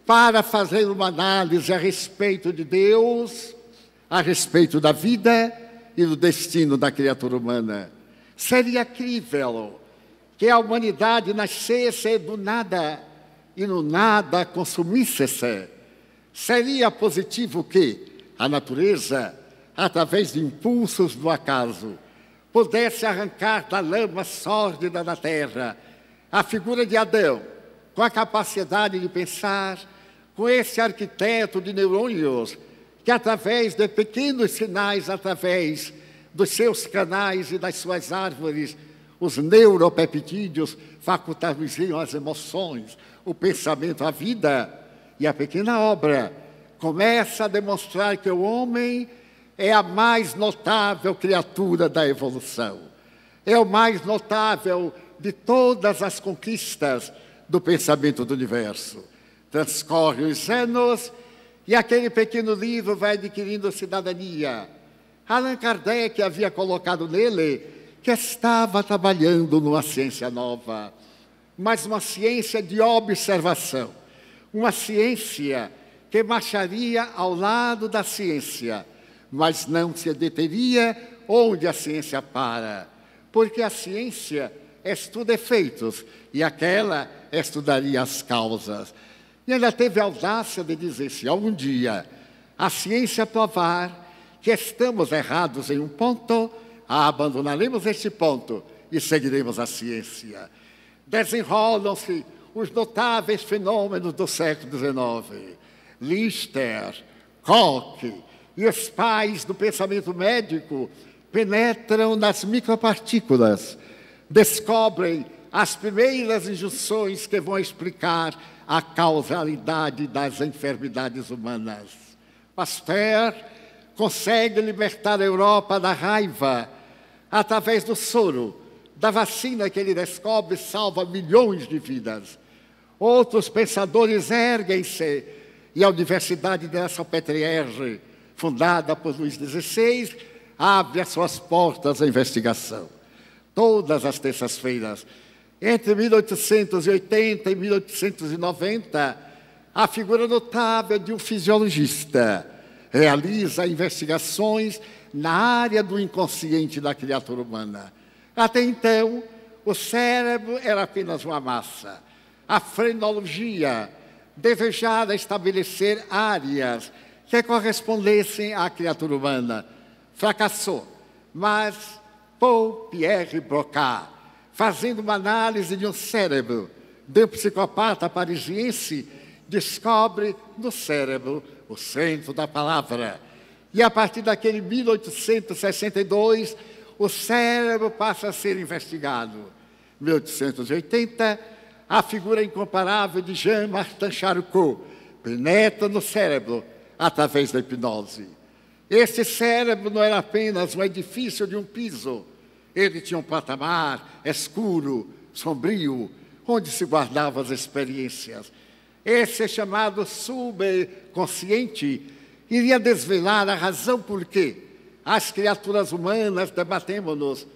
para fazer uma análise a respeito de Deus, a respeito da vida e do destino da criatura humana. Seria crível que a humanidade nascesse do nada e no nada consumisse-se. Seria positivo que a natureza, através de impulsos do acaso, pudesse arrancar da lama sórdida da terra a figura de Adão, com a capacidade de pensar, com esse arquiteto de neurônios, que através de pequenos sinais, através dos seus canais e das suas árvores, os neuropeptídeos facultariam as emoções, o pensamento, a vida. E a pequena obra começa a demonstrar que o homem é a mais notável criatura da evolução. É o mais notável de todas as conquistas do pensamento do universo. Transcorrem os anos e aquele pequeno livro vai adquirindo cidadania. Allan Kardec havia colocado nele que estava trabalhando numa ciência nova, mas uma ciência de observação, uma ciência que marcharia ao lado da ciência, mas não se deteria onde a ciência para, porque a ciência estuda efeitos e aquela estudaria as causas. E ela teve a audácia de dizer: se algum dia a ciência provar que estamos errados em um ponto, abandonaremos este ponto e seguiremos a ciência. Desenrolam-se os notáveis fenômenos do século XIX. Lister, Koch e os pais do pensamento médico penetram nas micropartículas, descobrem as primeiras injunções que vão explicar a causalidade das enfermidades humanas. Pasteur consegue libertar a Europa da raiva através do soro, da vacina que ele descobre salva milhões de vidas. Outros pensadores erguem-se e a Universidade de la Salpêtrière, fundada por Luís XVI, abre as suas portas à investigação. Todas as terças-feiras, entre 1880 e 1890, a figura notável de um fisiologista realiza investigações na área do inconsciente da criatura humana. Até então, o cérebro era apenas uma massa. A frenologia desejava estabelecer áreas que correspondessem à criatura humana. Fracassou, mas Paul-Pierre Broca, fazendo uma análise de um cérebro de um psicopata parisiense, descobre no cérebro o centro da palavra. E a partir daquele 1862, o cérebro passa a ser investigado. Em 1880, a figura incomparável de Jean-Martin Charcot penetra no cérebro através da hipnose. Este cérebro não era apenas um edifício de um piso. Ele tinha um patamar escuro, sombrio, onde se guardavam as experiências. Esse chamado subconsciente iria desvelar a razão por que as criaturas humanas debatemos-nos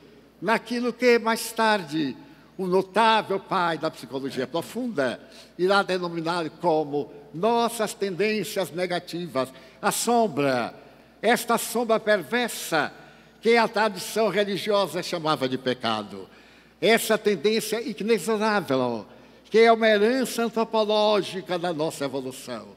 naquilo que, mais tarde, o notável pai da psicologia profunda irá denominar como nossas tendências negativas, a sombra, esta sombra perversa que a tradição religiosa chamava de pecado. Essa tendência inexorável, que é uma herança antropológica da nossa evolução.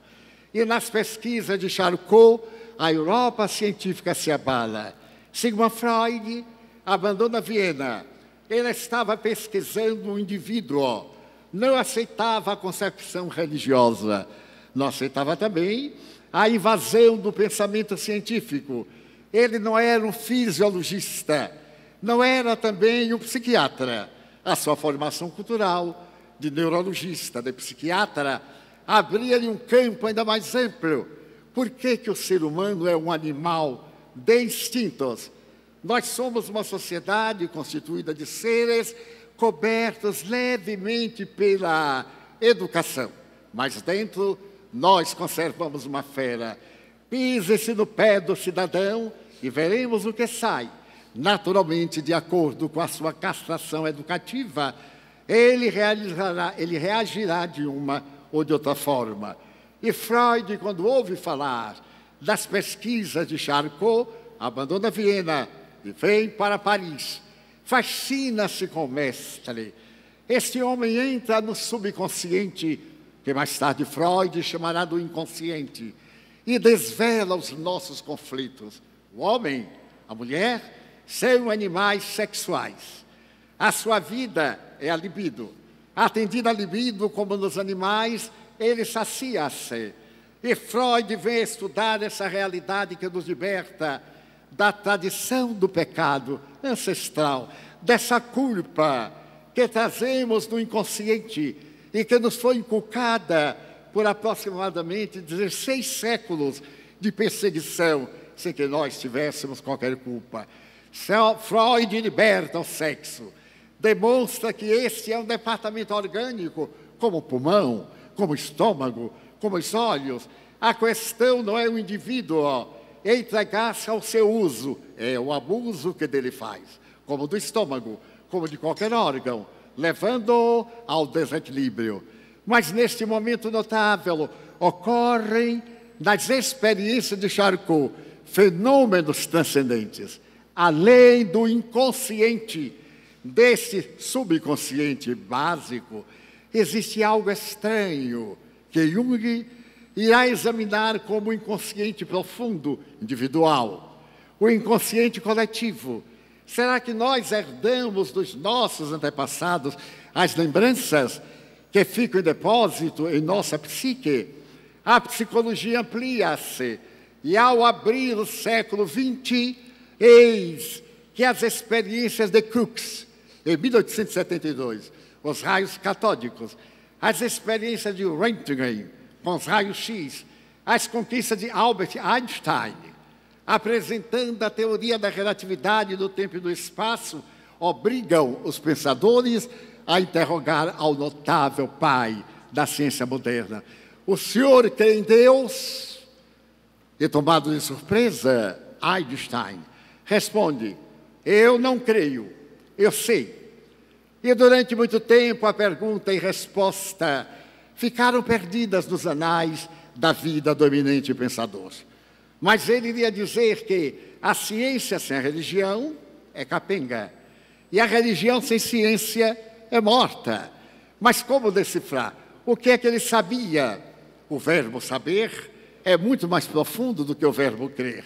E nas pesquisas de Charcot, a Europa científica se abala. Sigmund Freud abandona Viena. Ele estava pesquisando um indivíduo, não aceitava a concepção religiosa, não aceitava também a invasão do pensamento científico. Ele não era um fisiologista, não era também um psiquiatra. A sua formação cultural de neurologista, de psiquiatra, abria-lhe um campo ainda mais amplo. Por que que o ser humano é um animal de instintos? Nós somos uma sociedade constituída de seres cobertos levemente pela educação, mas dentro nós conservamos uma fera. Pise-se no pé do cidadão e veremos o que sai. Naturalmente, de acordo com a sua castração educativa, ele reagirá de uma ou de outra forma. E Freud, quando ouve falar das pesquisas de Charcot, abandona Viena e vem para Paris. Fascina-se com o mestre. Este homem entra no subconsciente, que mais tarde Freud chamará do inconsciente, e desvela os nossos conflitos. O homem, a mulher, são animais sexuais. A sua vida é a libido. Atendida a libido, como nos animais, ele sacia-se. E Freud vem estudar essa realidade que nos liberta da tradição do pecado ancestral, dessa culpa que trazemos no inconsciente e que nos foi inculcada por aproximadamente 16 séculos de perseguição, sem que nós tivéssemos qualquer culpa. Freud liberta o sexo, demonstra que este é um departamento orgânico, como o pulmão, como o estômago, como os olhos. A questão não é o indivíduo entregar-se ao seu uso, é o abuso que dele faz, como do estômago, como de qualquer órgão, levando-o ao desequilíbrio. Mas neste momento notável, ocorrem nas experiências de Charcot fenômenos transcendentes, além do inconsciente, desse subconsciente básico, existe algo estranho que Jung irá examinar como o inconsciente profundo, individual, o inconsciente coletivo. Será que nós herdamos dos nossos antepassados as lembranças que ficam em depósito em nossa psique? A psicologia amplia-se e, ao abrir o século XX, eis que as experiências de Crookes, em 1872, os raios catódicos, as experiências de Röntgen com os raios-x, as conquistas de Albert Einstein, apresentando a teoria da relatividade do tempo e do espaço, obrigam os pensadores a interrogar ao notável pai da ciência moderna: o senhor crê em Deus? E, tomado de surpresa, Einstein responde: eu não creio, eu sei. E durante muito tempo a pergunta e resposta ficaram perdidas nos anais da vida do eminente pensador. Mas ele iria dizer que a ciência sem a religião é capenga, e a religião sem ciência é morta. Mas como decifrar? O que é que ele sabia? O verbo saber é muito mais profundo do que o verbo crer,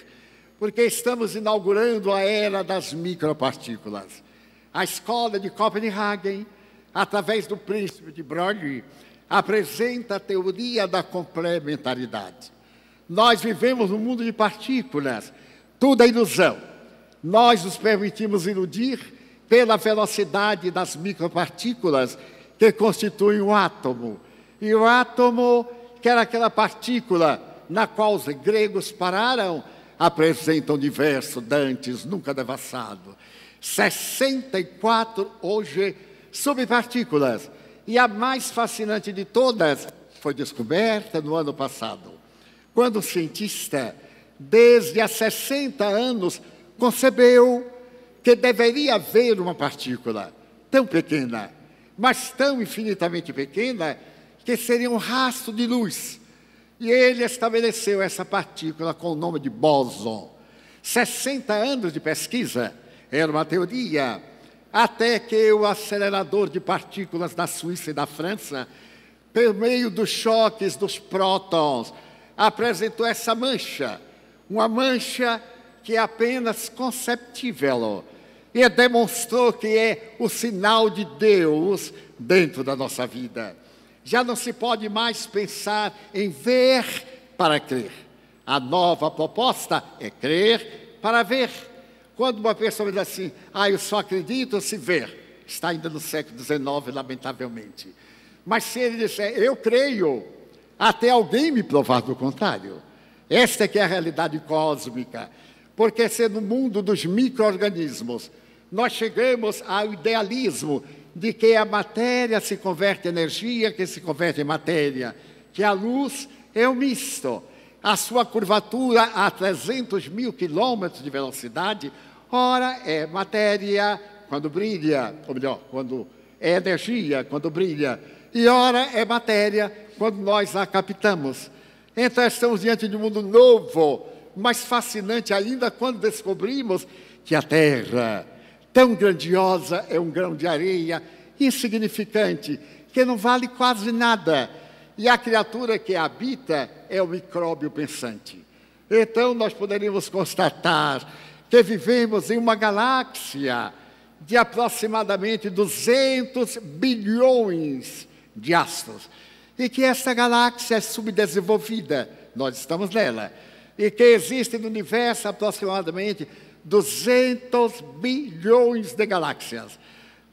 porque estamos inaugurando a era das micropartículas. A escola de Copenhagen, através do príncipe de Broglie, apresenta a teoria da complementaridade. Nós vivemos num mundo de partículas, tudo é ilusão. Nós nos permitimos iludir pela velocidade das micropartículas que constituem o átomo. E o átomo, que era aquela partícula na qual os gregos pararam, apresenta um universo dantes nunca devassado. 64 hoje subpartículas. E a mais fascinante de todas foi descoberta no ano passado, quando o cientista, desde há 60 anos, concebeu que deveria haver uma partícula tão pequena, mas tão infinitamente pequena, que seria um rastro de luz. E ele estabeleceu essa partícula com o nome de bóson. 60 anos de pesquisa, era uma teoria, até que o acelerador de partículas da Suíça e da França, por meio dos choques dos prótons, apresentou essa mancha, uma mancha que é apenas conceptível, e demonstrou que é o sinal de Deus dentro da nossa vida. Já não se pode mais pensar em ver para crer. A nova proposta é crer para ver. Quando uma pessoa diz assim: eu só acredito se ver, está ainda no século XIX, lamentavelmente. Mas se ele disser, eu creio, até alguém me provar do contrário. Esta é que é a realidade cósmica. Porque se no mundo dos micro-organismos nós chegamos ao idealismo de que a matéria se converte em energia, que se converte em matéria, que a luz é um misto. A sua curvatura a 300 mil quilômetros de velocidade, ora é matéria quando brilha, ou melhor, quando é energia quando brilha, e ora é matéria quando nós a captamos. Então estamos diante de um mundo novo, mais fascinante ainda quando descobrimos que a Terra, tão grandiosa, é um grão de areia insignificante, que não vale quase nada. E a criatura que a habita é o micróbio pensante. Então nós poderíamos constatar que vivemos em uma galáxia de aproximadamente 200 bilhões de astros. E que essa galáxia é subdesenvolvida, nós estamos nela. E que existe no universo aproximadamente 200 bilhões de galáxias.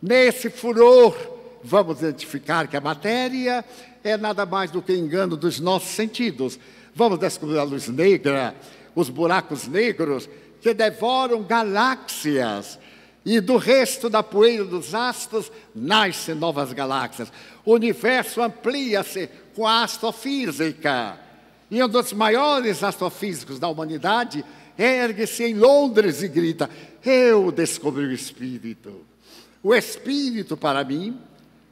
Nesse furor, vamos identificar que a matéria é nada mais do que engano dos nossos sentidos. Vamos descobrir a luz negra, os buracos negros que devoram galáxias. E do resto da poeira dos astros nascem novas galáxias. O universo amplia-se com a astrofísica. E um dos maiores astrofísicos da humanidade ergue-se em Londres e grita: eu descobri o Espírito. O Espírito, para mim,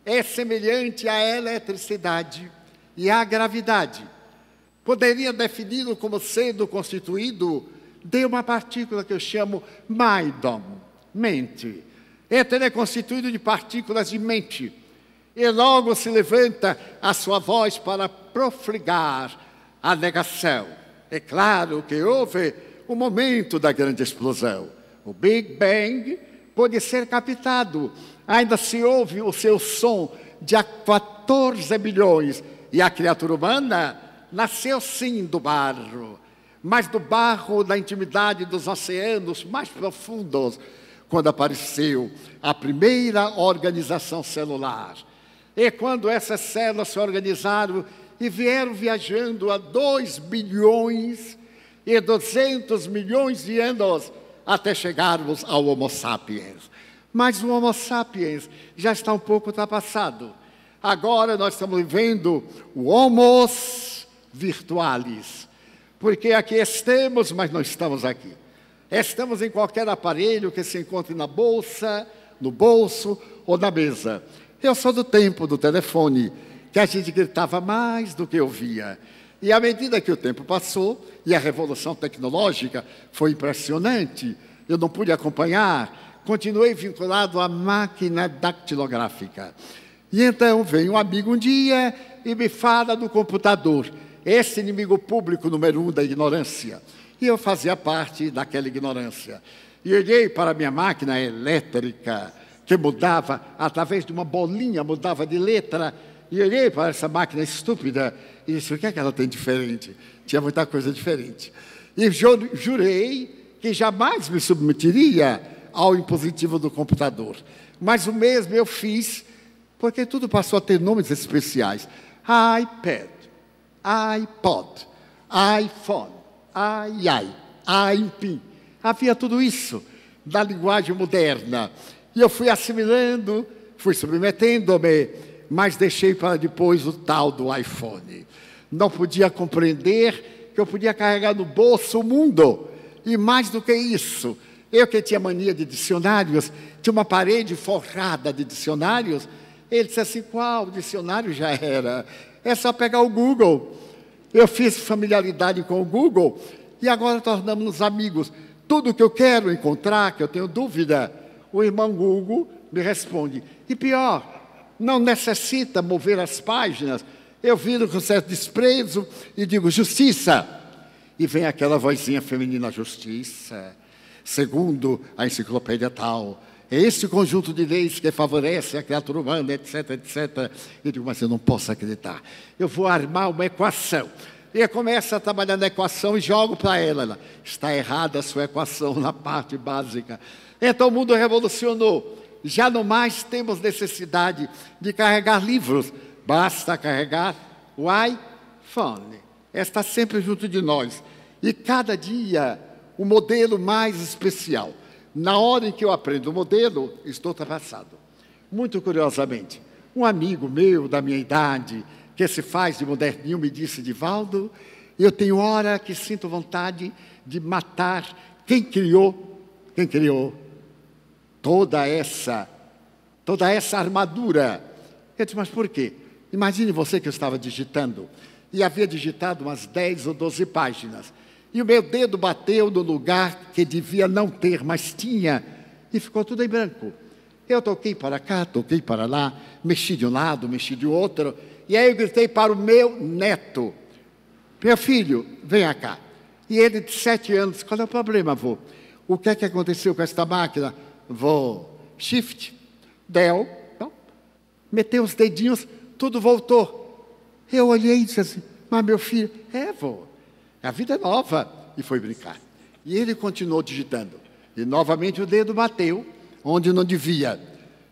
é semelhante à eletricidade e à gravidade. Poderia defini-lo como sendo constituído de uma partícula que eu chamo Meidon, mente. Ele é constituído de partículas de mente. E logo se levanta a sua voz para profligar a negação. É claro que houve o momento da grande explosão. O Big Bang pode ser captado. Ainda se ouve o seu som de há 14 bilhões. E a criatura humana nasceu sim do barro, mas do barro da intimidade dos oceanos mais profundos, quando apareceu a primeira organização celular. E quando essas células se organizaram e vieram viajando a 2 bilhões e 200 milhões de anos até chegarmos ao Homo sapiens. Mas o Homo sapiens já está um pouco ultrapassado. Agora nós estamos vivendo o Homos virtualis, porque aqui estamos, mas não estamos aqui. Estamos em qualquer aparelho que se encontre na bolsa, no bolso ou na mesa. Eu sou do tempo do telefone, que a gente gritava mais do que ouvia. E à medida que o tempo passou, e a revolução tecnológica foi impressionante, eu não pude acompanhar, continuei vinculado à máquina dactilográfica. E então veio um amigo um dia e me fala do computador, esse inimigo público número 1 da ignorância. E eu fazia parte daquela ignorância. E olhei para a minha máquina elétrica, que mudava através de uma bolinha, mudava de letra. E olhei para essa máquina estúpida e disse, o que é que ela tem diferente? Tinha muita coisa diferente. E jurei que jamais me submeteria ao impositivo do computador. Mas o mesmo eu fiz, porque tudo passou a ter nomes especiais. iPad, iPod, iPhone, iPin. Havia tudo isso da linguagem moderna. E eu fui assimilando, fui submetendo-me, mas deixei para depois o tal do iPhone. Não podia compreender que eu podia carregar no bolso o mundo. E mais do que isso, eu que tinha mania de dicionários, tinha uma parede forrada de dicionários. Ele disse assim, qual dicionário já era? É só pegar o Google. Eu fiz familiaridade com o Google e agora tornamos-nos amigos. Tudo que eu quero encontrar, que eu tenho dúvida, o irmão Google me responde. E pior, não necessita mover as páginas. Eu viro com certo desprezo e digo, justiça. E vem aquela vozinha feminina, justiça. Segundo a enciclopédia tal, é esse conjunto de leis que favorece a criatura humana, etc, etc. Eu digo, mas eu não posso acreditar. Eu vou armar uma equação. E eu começo a trabalhar na equação e jogo para ela. Está errada a sua equação na parte básica. Então o mundo revolucionou. Já não mais temos necessidade de carregar livros. Basta carregar o iPhone. Está sempre junto de nós. E cada dia um modelo mais especial. Na hora em que eu aprendo o modelo, estou ultrapassado. Muito curiosamente, um amigo meu da minha idade, que se faz de moderninho, me disse, Divaldo, eu tenho hora que sinto vontade de matar quem criou toda essa armadura. Eu disse, mas por quê? Imagine você que eu estava digitando, e havia digitado umas 10 ou 12 páginas, e o meu dedo bateu no lugar que devia não ter, mas tinha, e ficou tudo em branco. Eu toquei para cá, toquei para lá, mexi de um lado, mexi de outro, e aí eu gritei para o meu neto, meu filho, venha cá. E ele de 7 anos, qual é o problema, vô? O que é que aconteceu com esta máquina? Vô, shift, del, não. Meteu os dedinhos, tudo voltou. Eu olhei e disse assim, mas meu filho, vô, a vida é nova. E foi brincar. E ele continuou digitando. E novamente o dedo bateu onde não devia.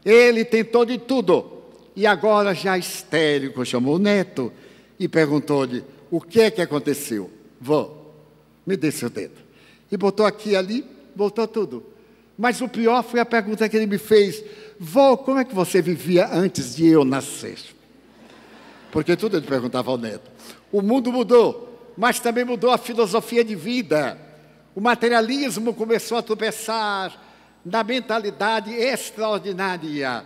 Ele tentou de tudo. E agora, já histérico, chamou o neto e perguntou-lhe, o que é que aconteceu? Vô, me dê seu dedo. E botou aqui e ali, voltou tudo. Mas o pior foi a pergunta que ele me fez. Vô, como é que você vivia antes de eu nascer? Porque tudo ele perguntava ao neto. O mundo mudou, mas também mudou a filosofia de vida. O materialismo começou a tropeçar na mentalidade extraordinária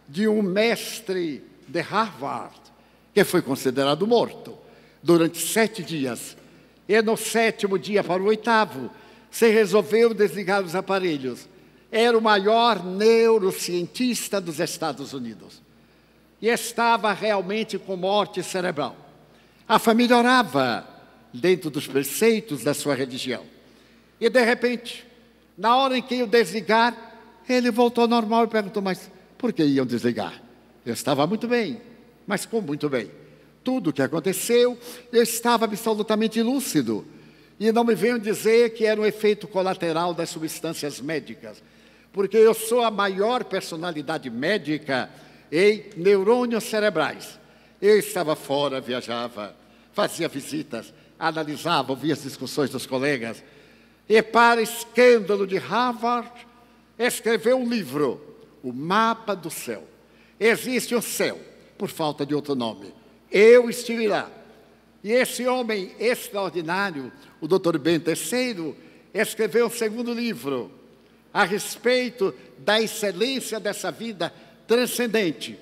de um mestre de Harvard, que foi considerado morto durante 7 dias. E no 7º dia para o 8º, se resolveu desligar os aparelhos. Era o maior neurocientista dos Estados Unidos. E estava realmente com morte cerebral. A família orava dentro dos preceitos da sua religião. E, de repente, na hora em que iam desligar, ele voltou ao normal e perguntou, mas por que iam desligar? Eu estava muito bem, mas como muito bem? Tudo o que aconteceu, eu estava absolutamente lúcido. E não me venham dizer que era um efeito colateral das substâncias médicas, porque eu sou a maior personalidade médica em neurônios cerebrais. Eu estava fora, viajava, fazia visitas, analisava, ouvia as discussões dos colegas. E, para escândalo de Harvard, escreveu um livro, O Mapa do Céu. Existe um céu, por falta de outro nome. Eu estive lá. E esse homem extraordinário, o Dr. Ben III, escreveu um segundo livro a respeito da excelência dessa vida transcendente.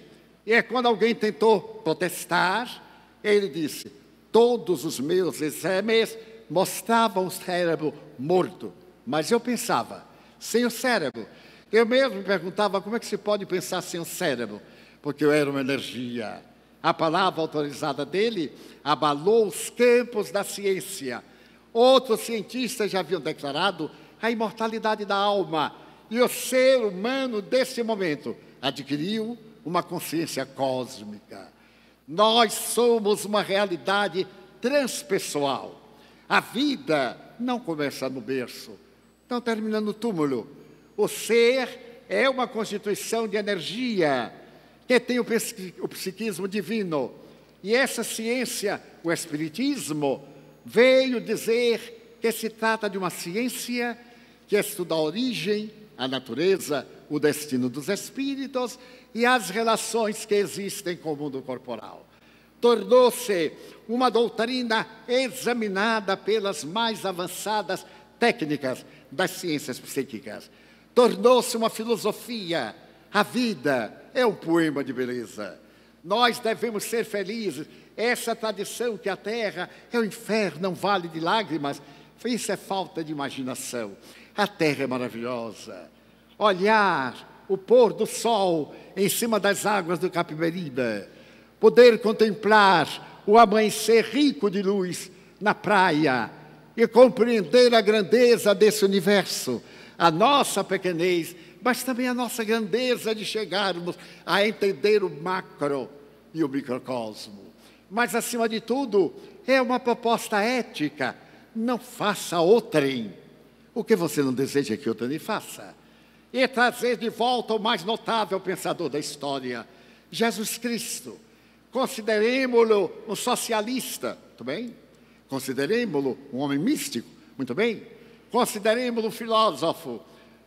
E é quando alguém tentou protestar, ele disse: todos os meus exames mostravam o cérebro morto. Mas eu pensava, sem o cérebro. Eu mesmo me perguntava como é que se pode pensar sem o cérebro, porque eu era uma energia. A palavra autorizada dele abalou os campos da ciência. Outros cientistas já haviam declarado a imortalidade da alma. E o ser humano, desse momento, adquiriu uma consciência cósmica. Nós somos uma realidade transpessoal. A vida não começa no berço, não termina no túmulo. O ser é uma constituição de energia que tem o psiquismo divino. E essa ciência, o espiritismo, veio dizer que se trata de uma ciência que estuda a origem, a natureza, o destino dos espíritos e as relações que existem com o mundo corporal. Tornou-se uma doutrina examinada pelas mais avançadas técnicas das ciências psíquicas. Tornou-se uma filosofia. A vida é um poema de beleza. Nós devemos ser felizes. Essa tradição que a Terra é o inferno, um vale de lágrimas, isso é falta de imaginação. A Terra é maravilhosa. Olhar o pôr do sol em cima das águas do Capiberibe, poder contemplar o amanhecer rico de luz na praia e compreender a grandeza desse universo, a nossa pequenez, mas também a nossa grandeza de chegarmos a entender o macro e o microcosmo. Mas, acima de tudo, é uma proposta ética. Não faça outrem o que você não deseja que outrem faça. E trazer de volta o mais notável pensador da história, Jesus Cristo. Consideremos-lo um socialista, muito bem? Consideremos-lo um homem místico, muito bem? Consideremos-lo um filósofo.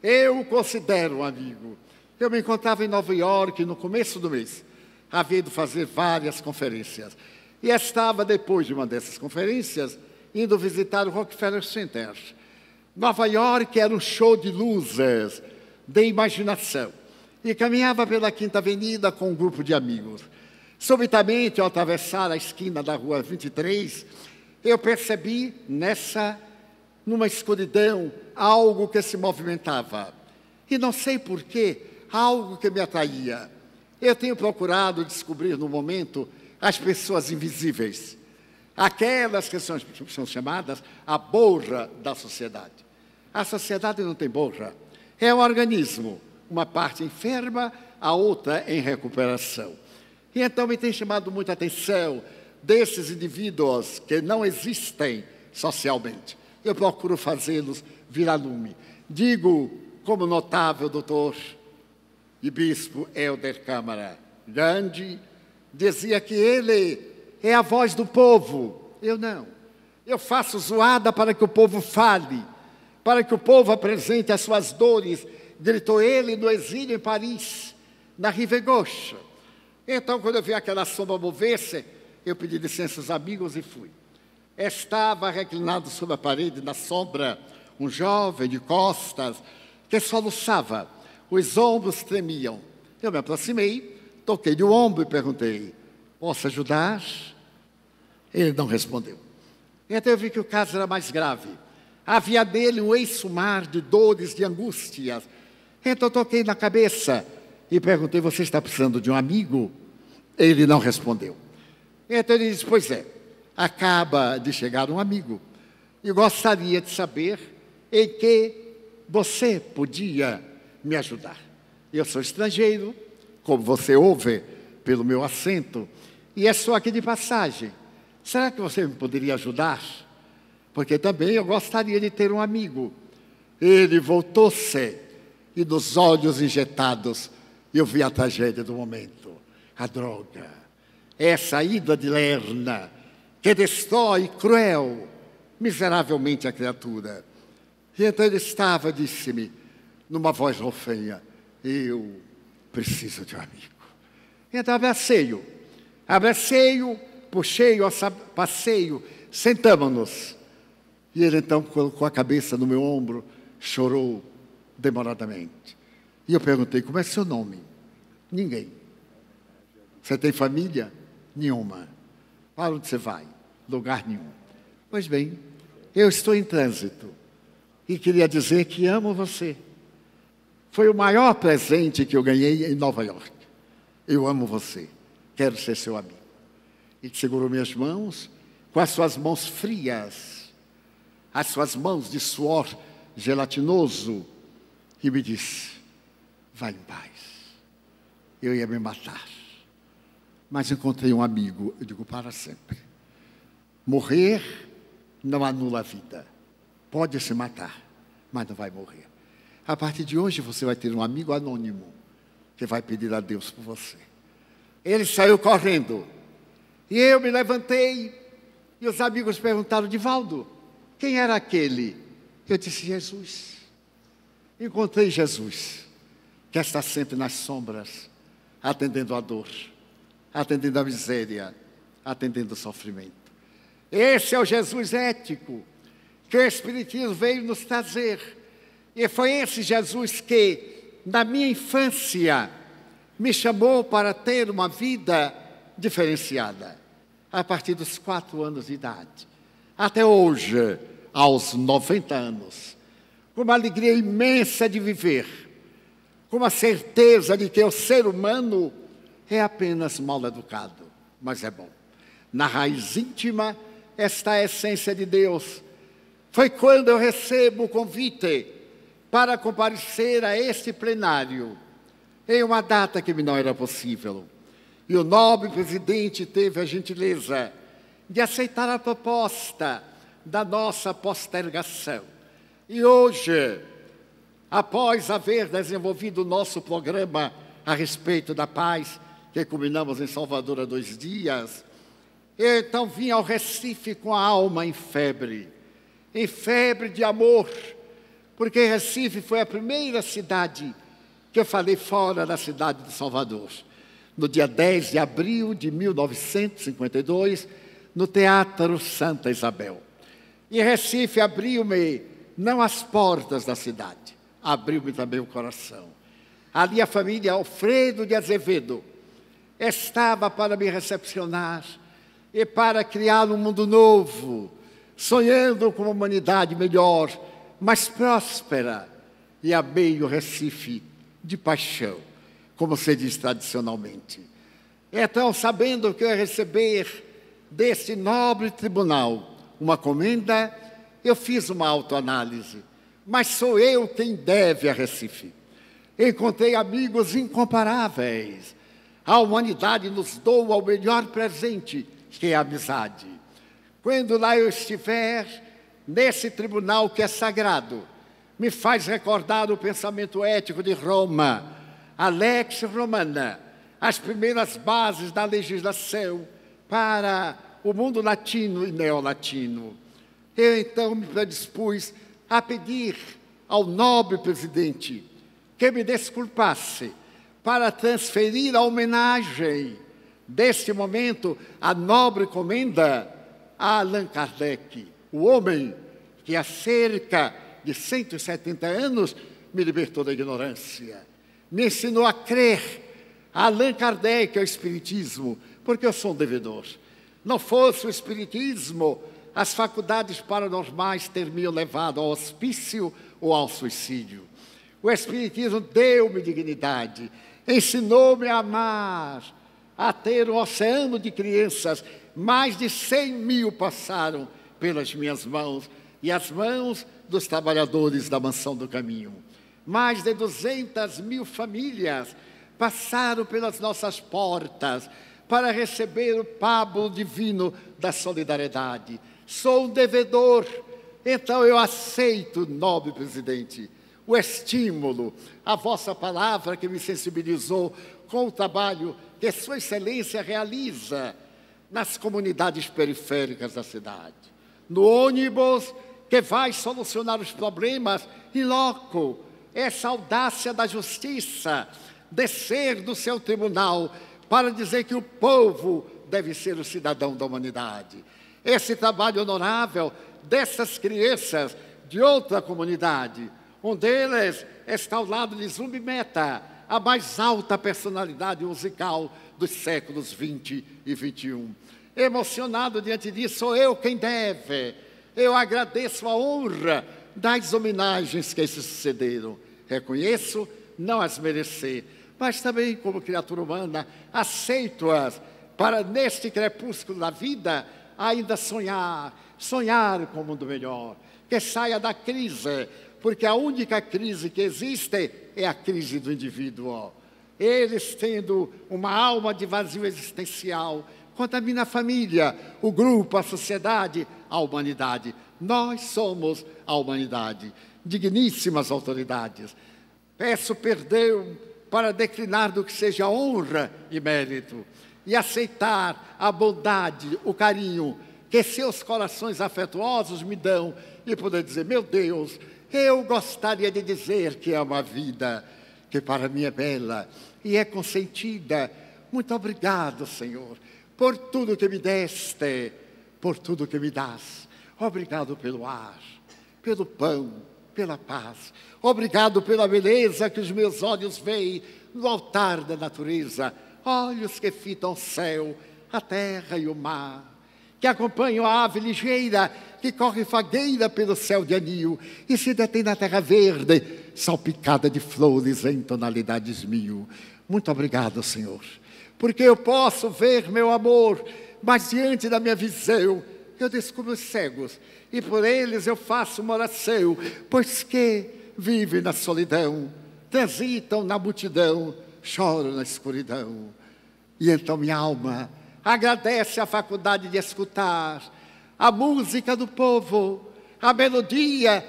Eu o considero um amigo. Eu me encontrava em Nova York no começo do mês. Havia ido fazer várias conferências. E estava, depois de uma dessas conferências, indo visitar o Rockefeller Center. Nova York era um show de luzes, de imaginação. E caminhava pela Quinta Avenida com um grupo de amigos. Subitamente, ao atravessar a esquina da Rua 23, eu percebi numa escuridão, algo que se movimentava. E não sei porquê, algo que me atraía. Eu tenho procurado descobrir no momento as pessoas invisíveis. Aquelas que são chamadas a borra da sociedade. A sociedade não tem borra. É um organismo, uma parte enferma, a outra em recuperação. E então me tem chamado muita atenção desses indivíduos que não existem socialmente. Eu procuro fazê-los virar lume. Digo, como notável doutor e bispo Helder Câmara Gandhi, dizia que ele é a voz do povo. Eu não. Eu faço zoada para que o povo fale, para que o povo apresente as suas dores, gritou ele no exílio em Paris, na Rive Gauche. Então, quando eu vi aquela sombra mover-se, eu pedi licença aos amigos e fui. Estava reclinado sobre a parede, na sombra, um jovem de costas, que soluçava. Os ombros tremiam. Eu me aproximei, toquei-lhe o ombro e perguntei: posso ajudar? Ele não respondeu. Então eu vi que o caso era mais grave. Havia nele um eixo-mar de dores, de angústias. Então toquei na cabeça e perguntei: você está precisando de um amigo? Ele não respondeu. Então ele disse: pois é, acaba de chegar um amigo e gostaria de saber em que você podia me ajudar. Eu sou estrangeiro, como você ouve pelo meu acento, e estou aqui de passagem. Será que você me poderia ajudar? Porque também eu gostaria de ter um amigo. Ele voltou-se e, nos olhos injetados, eu vi a tragédia do momento. a droga, essa ida de Lerna, que destrói cruel, miseravelmente a criatura. E então ele estava, disse-me, numa voz rofenha, eu preciso de um amigo. Então abracei-o, puxei-o a passeio, sentamos-nos. E ele então colocou a cabeça no meu ombro, chorou demoradamente. E eu perguntei, como é seu nome? Ninguém. Você tem família? Nenhuma. Para onde você vai? Lugar nenhum. Pois bem, eu estou em trânsito e queria dizer que amo você. Foi o maior presente que eu ganhei em Nova York. Eu amo você, quero ser seu amigo. E segurou minhas mãos, com as suas mãos frias, as suas mãos de suor gelatinoso, e me disse, vá em paz. Eu ia me matar, mas encontrei um amigo, eu digo, para sempre. Morrer não anula a vida. Pode se matar, mas não vai morrer. A partir de hoje você vai ter um amigo anônimo que vai pedir a Deus por você. Ele saiu correndo. E eu me levantei e os amigos perguntaram, Divaldo, quem era aquele? Eu disse, Jesus. Encontrei Jesus, que está sempre nas sombras, atendendo a dor, atendendo a miséria, atendendo o sofrimento. Esse é o Jesus ético que o Espiritismo veio nos trazer. E foi esse Jesus que, na minha infância, me chamou para ter uma vida diferenciada. A partir dos 4 anos de idade, até hoje, aos 90 anos, com uma alegria imensa de viver, com uma certeza de que o ser humano é apenas mal educado, mas é bom. Na raiz íntima está a essência de Deus. Foi quando eu recebo o convite para comparecer a este plenário, em uma data que me não era possível. E o nobre presidente teve a gentileza de aceitar a proposta da nossa postergação. E hoje, após haver desenvolvido o nosso programa a respeito da paz, que culminamos em Salvador há 2 dias, eu então vim ao Recife com a alma em febre de amor, porque Recife foi a primeira cidade que eu falei fora da cidade de Salvador. No dia 10 de abril de 1952, no Teatro Santa Isabel. E Recife abriu-me, não as portas da cidade, abriu-me também o coração. Ali a família Alfredo de Azevedo estava para me recepcionar e para criar um mundo novo, sonhando com uma humanidade melhor, mais próspera. E amei o Recife de paixão, como se diz tradicionalmente. Então, sabendo que eu ia receber desse nobre tribunal uma comenda, eu fiz uma autoanálise. Mas sou eu quem deve a Recife. Encontrei amigos incomparáveis. A humanidade nos doa o melhor presente, que é a amizade. Quando lá eu estiver, nesse tribunal que é sagrado, me faz recordar o pensamento ético de Roma, a Lex Romana, as primeiras bases da legislação para o mundo latino e neolatino. Eu então me predispus a pedir ao nobre presidente que me desculpasse para transferir a homenagem deste momento, a nobre comenda a Allan Kardec, o homem que há cerca de 170 anos me libertou da ignorância, me ensinou a crer. Allan Kardec é o Espiritismo, porque eu sou um devedor. Não fosse o Espiritismo, as faculdades paranormais teriam levado ao hospício ou ao suicídio. O Espiritismo deu-me dignidade, ensinou-me a amar, a ter um oceano de crianças. Mais de 100 mil passaram pelas minhas mãos e as mãos dos trabalhadores da Mansão do Caminho. Mais de 200 mil famílias passaram pelas nossas portas para receber o pábulo divino da solidariedade. Sou um devedor, então eu aceito, nobre presidente, o estímulo, a vossa palavra que me sensibilizou com o trabalho que Sua Excelência realiza nas comunidades periféricas da cidade. No ônibus que vai solucionar os problemas in loco, essa audácia da justiça, descer do seu tribunal para dizer que o povo deve ser o cidadão da humanidade. Esse trabalho honorável dessas crianças de outra comunidade. Um deles está ao lado de Zumbi Mehta, a mais alta personalidade musical dos séculos 20 e 21. Emocionado diante disso, sou eu quem deve. Eu agradeço a honra das homenagens que se sucederam. Reconheço não as merecer, mas também, como criatura humana, aceito-as para, neste crepúsculo da vida, ainda sonhar com um mundo melhor, que saia da crise, porque a única crise que existe é a crise do indivíduo. Eles tendo uma alma de vazio existencial, contamina a família, o grupo, a sociedade, a humanidade. Nós somos a humanidade, digníssimas autoridades. Peço perdão para declinar do que seja honra e mérito, e aceitar a bondade, o carinho que seus corações afetuosos me dão, e poder dizer, meu Deus, eu gostaria de dizer que amo a vida, que para mim é bela e é consentida. Muito obrigado, Senhor, por tudo que me deste, por tudo que me dás. Obrigado pelo ar, pelo pão, pela paz. Obrigado pela beleza que os meus olhos veem no altar da natureza. Olhos que fitam o céu, a terra e o mar, que acompanham a ave ligeira que corre fagueira pelo céu de anil e se detém na terra verde, salpicada de flores em tonalidades mil. Muito obrigado, Senhor, porque eu posso ver meu amor, mas diante da minha visão eu descubro os cegos e por eles eu faço uma oração, pois que vivem na solidão, transitam na multidão, choram na escuridão. E então minha alma agradece a faculdade de escutar a música do povo, a melodia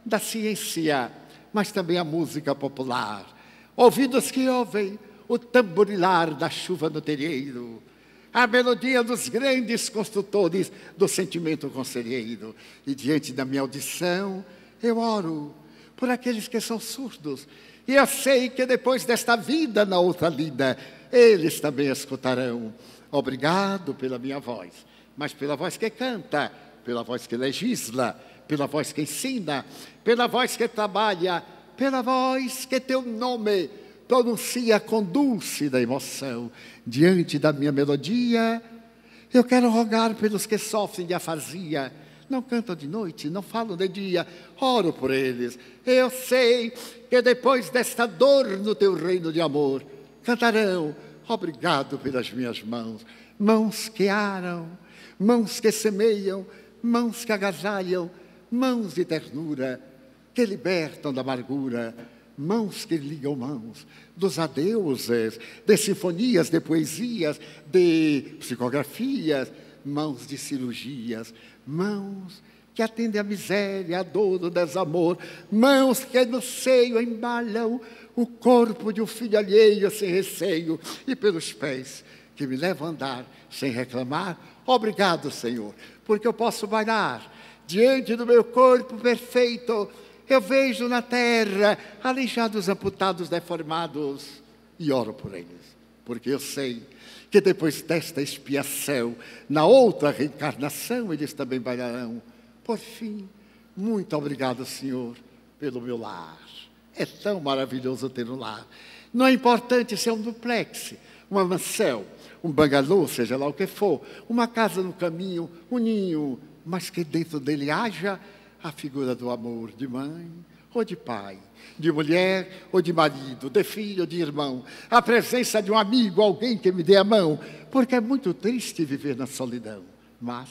da ciência, mas também a música popular. Ouvidos que ouvem o tamborilar da chuva no terreiro, a melodia dos grandes construtores do sentimento conselheiro. E diante da minha audição, eu oro por aqueles que são surdos. E eu sei que depois desta vida, na outra lida, eles também escutarão. Obrigado pela minha voz, mas pela voz que canta, pela voz que legisla, pela voz que ensina, pela voz que trabalha, pela voz que teu nome pronuncia com dúlcida emoção. Diante da minha melodia, eu quero rogar pelos que sofrem de afasia, não cantam de noite, não falam de dia, oro por eles. Eu sei que depois desta dor no teu reino de amor, cantarão, obrigado pelas minhas mãos, mãos que aram, mãos que semeiam, mãos que agasalham, mãos de ternura, que libertam da amargura, mãos que ligam mãos, dos adeuses, de sinfonias, de poesias, de psicografias, mãos de cirurgias, mãos que atendem a miséria, a dor, o desamor, mãos que no seio embalam o corpo de um filho alheio sem receio, e pelos pés que me levam a andar sem reclamar. Obrigado, Senhor, porque eu posso bailar diante do meu corpo perfeito. Eu vejo na terra aleijados, amputados, deformados, e oro por eles, porque eu sei que depois desta expiação, na outra reencarnação, eles também bailarão. Por fim, muito obrigado, Senhor, pelo meu lar. É tão maravilhoso ter um lar. Não é importante ser um duplex, uma mansão, um bangalô, seja lá o que for, uma casa no caminho, um ninho, mas que dentro dele haja a figura do amor de mãe ou de pai, de mulher ou de marido, de filho ou de irmão, a presença de um amigo, alguém que me dê a mão, porque é muito triste viver na solidão. Mas,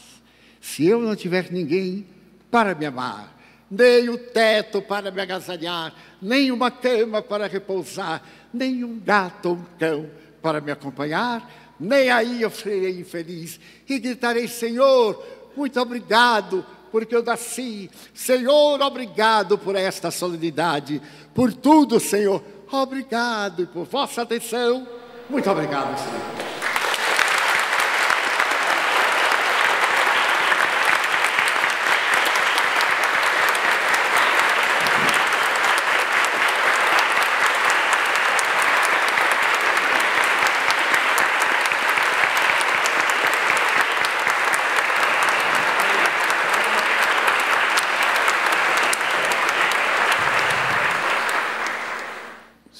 se eu não tiver ninguém para me amar, nem o teto para me agasalhar, nem uma cama para repousar, nem um gato ou um cão para me acompanhar, nem aí eu serei infeliz e gritarei, Senhor, muito obrigado, porque eu nasci. Senhor, obrigado por esta solenidade, por tudo, Senhor. Obrigado e por vossa atenção. Muito obrigado, senhor.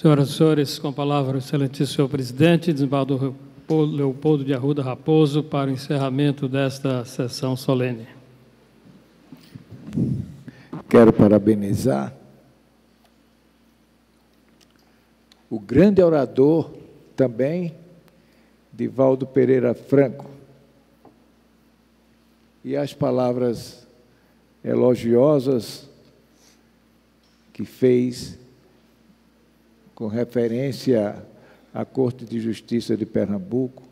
Senhoras e senhores, com a palavra o excelentíssimo senhor presidente, desembargador Leopoldo de Arruda Raposo, para o encerramento desta sessão solene. Quero parabenizar o grande orador também, Divaldo Pereira Franco, e as palavras elogiosas que fez com referência à Corte de Justiça de Pernambuco,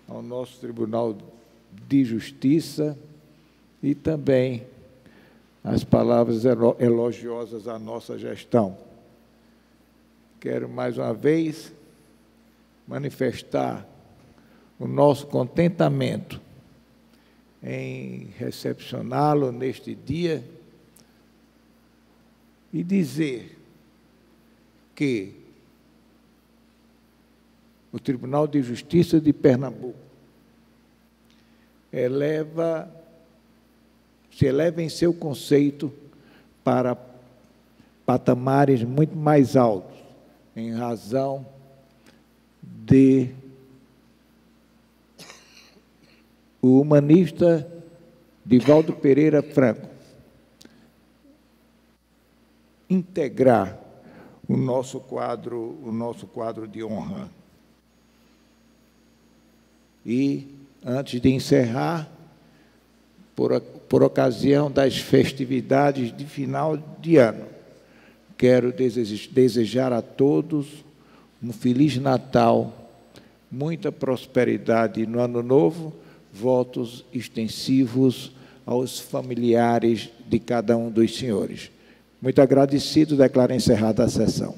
ao nosso Tribunal de Justiça e também as palavras elogiosas à nossa gestão. Quero mais uma vez manifestar o nosso contentamento em recepcioná-lo neste dia e dizer que o Tribunal de Justiça de Pernambuco se eleva em seu conceito para patamares muito mais altos, em razão de o humanista Divaldo Pereira Franco integrar o nosso quadro de honra. E, antes de encerrar, por ocasião das festividades de final de ano, quero desejar a todos um Feliz Natal, muita prosperidade no Ano Novo, votos extensivos aos familiares de cada um dos senhores. Muito agradecido, declaro encerrada a sessão.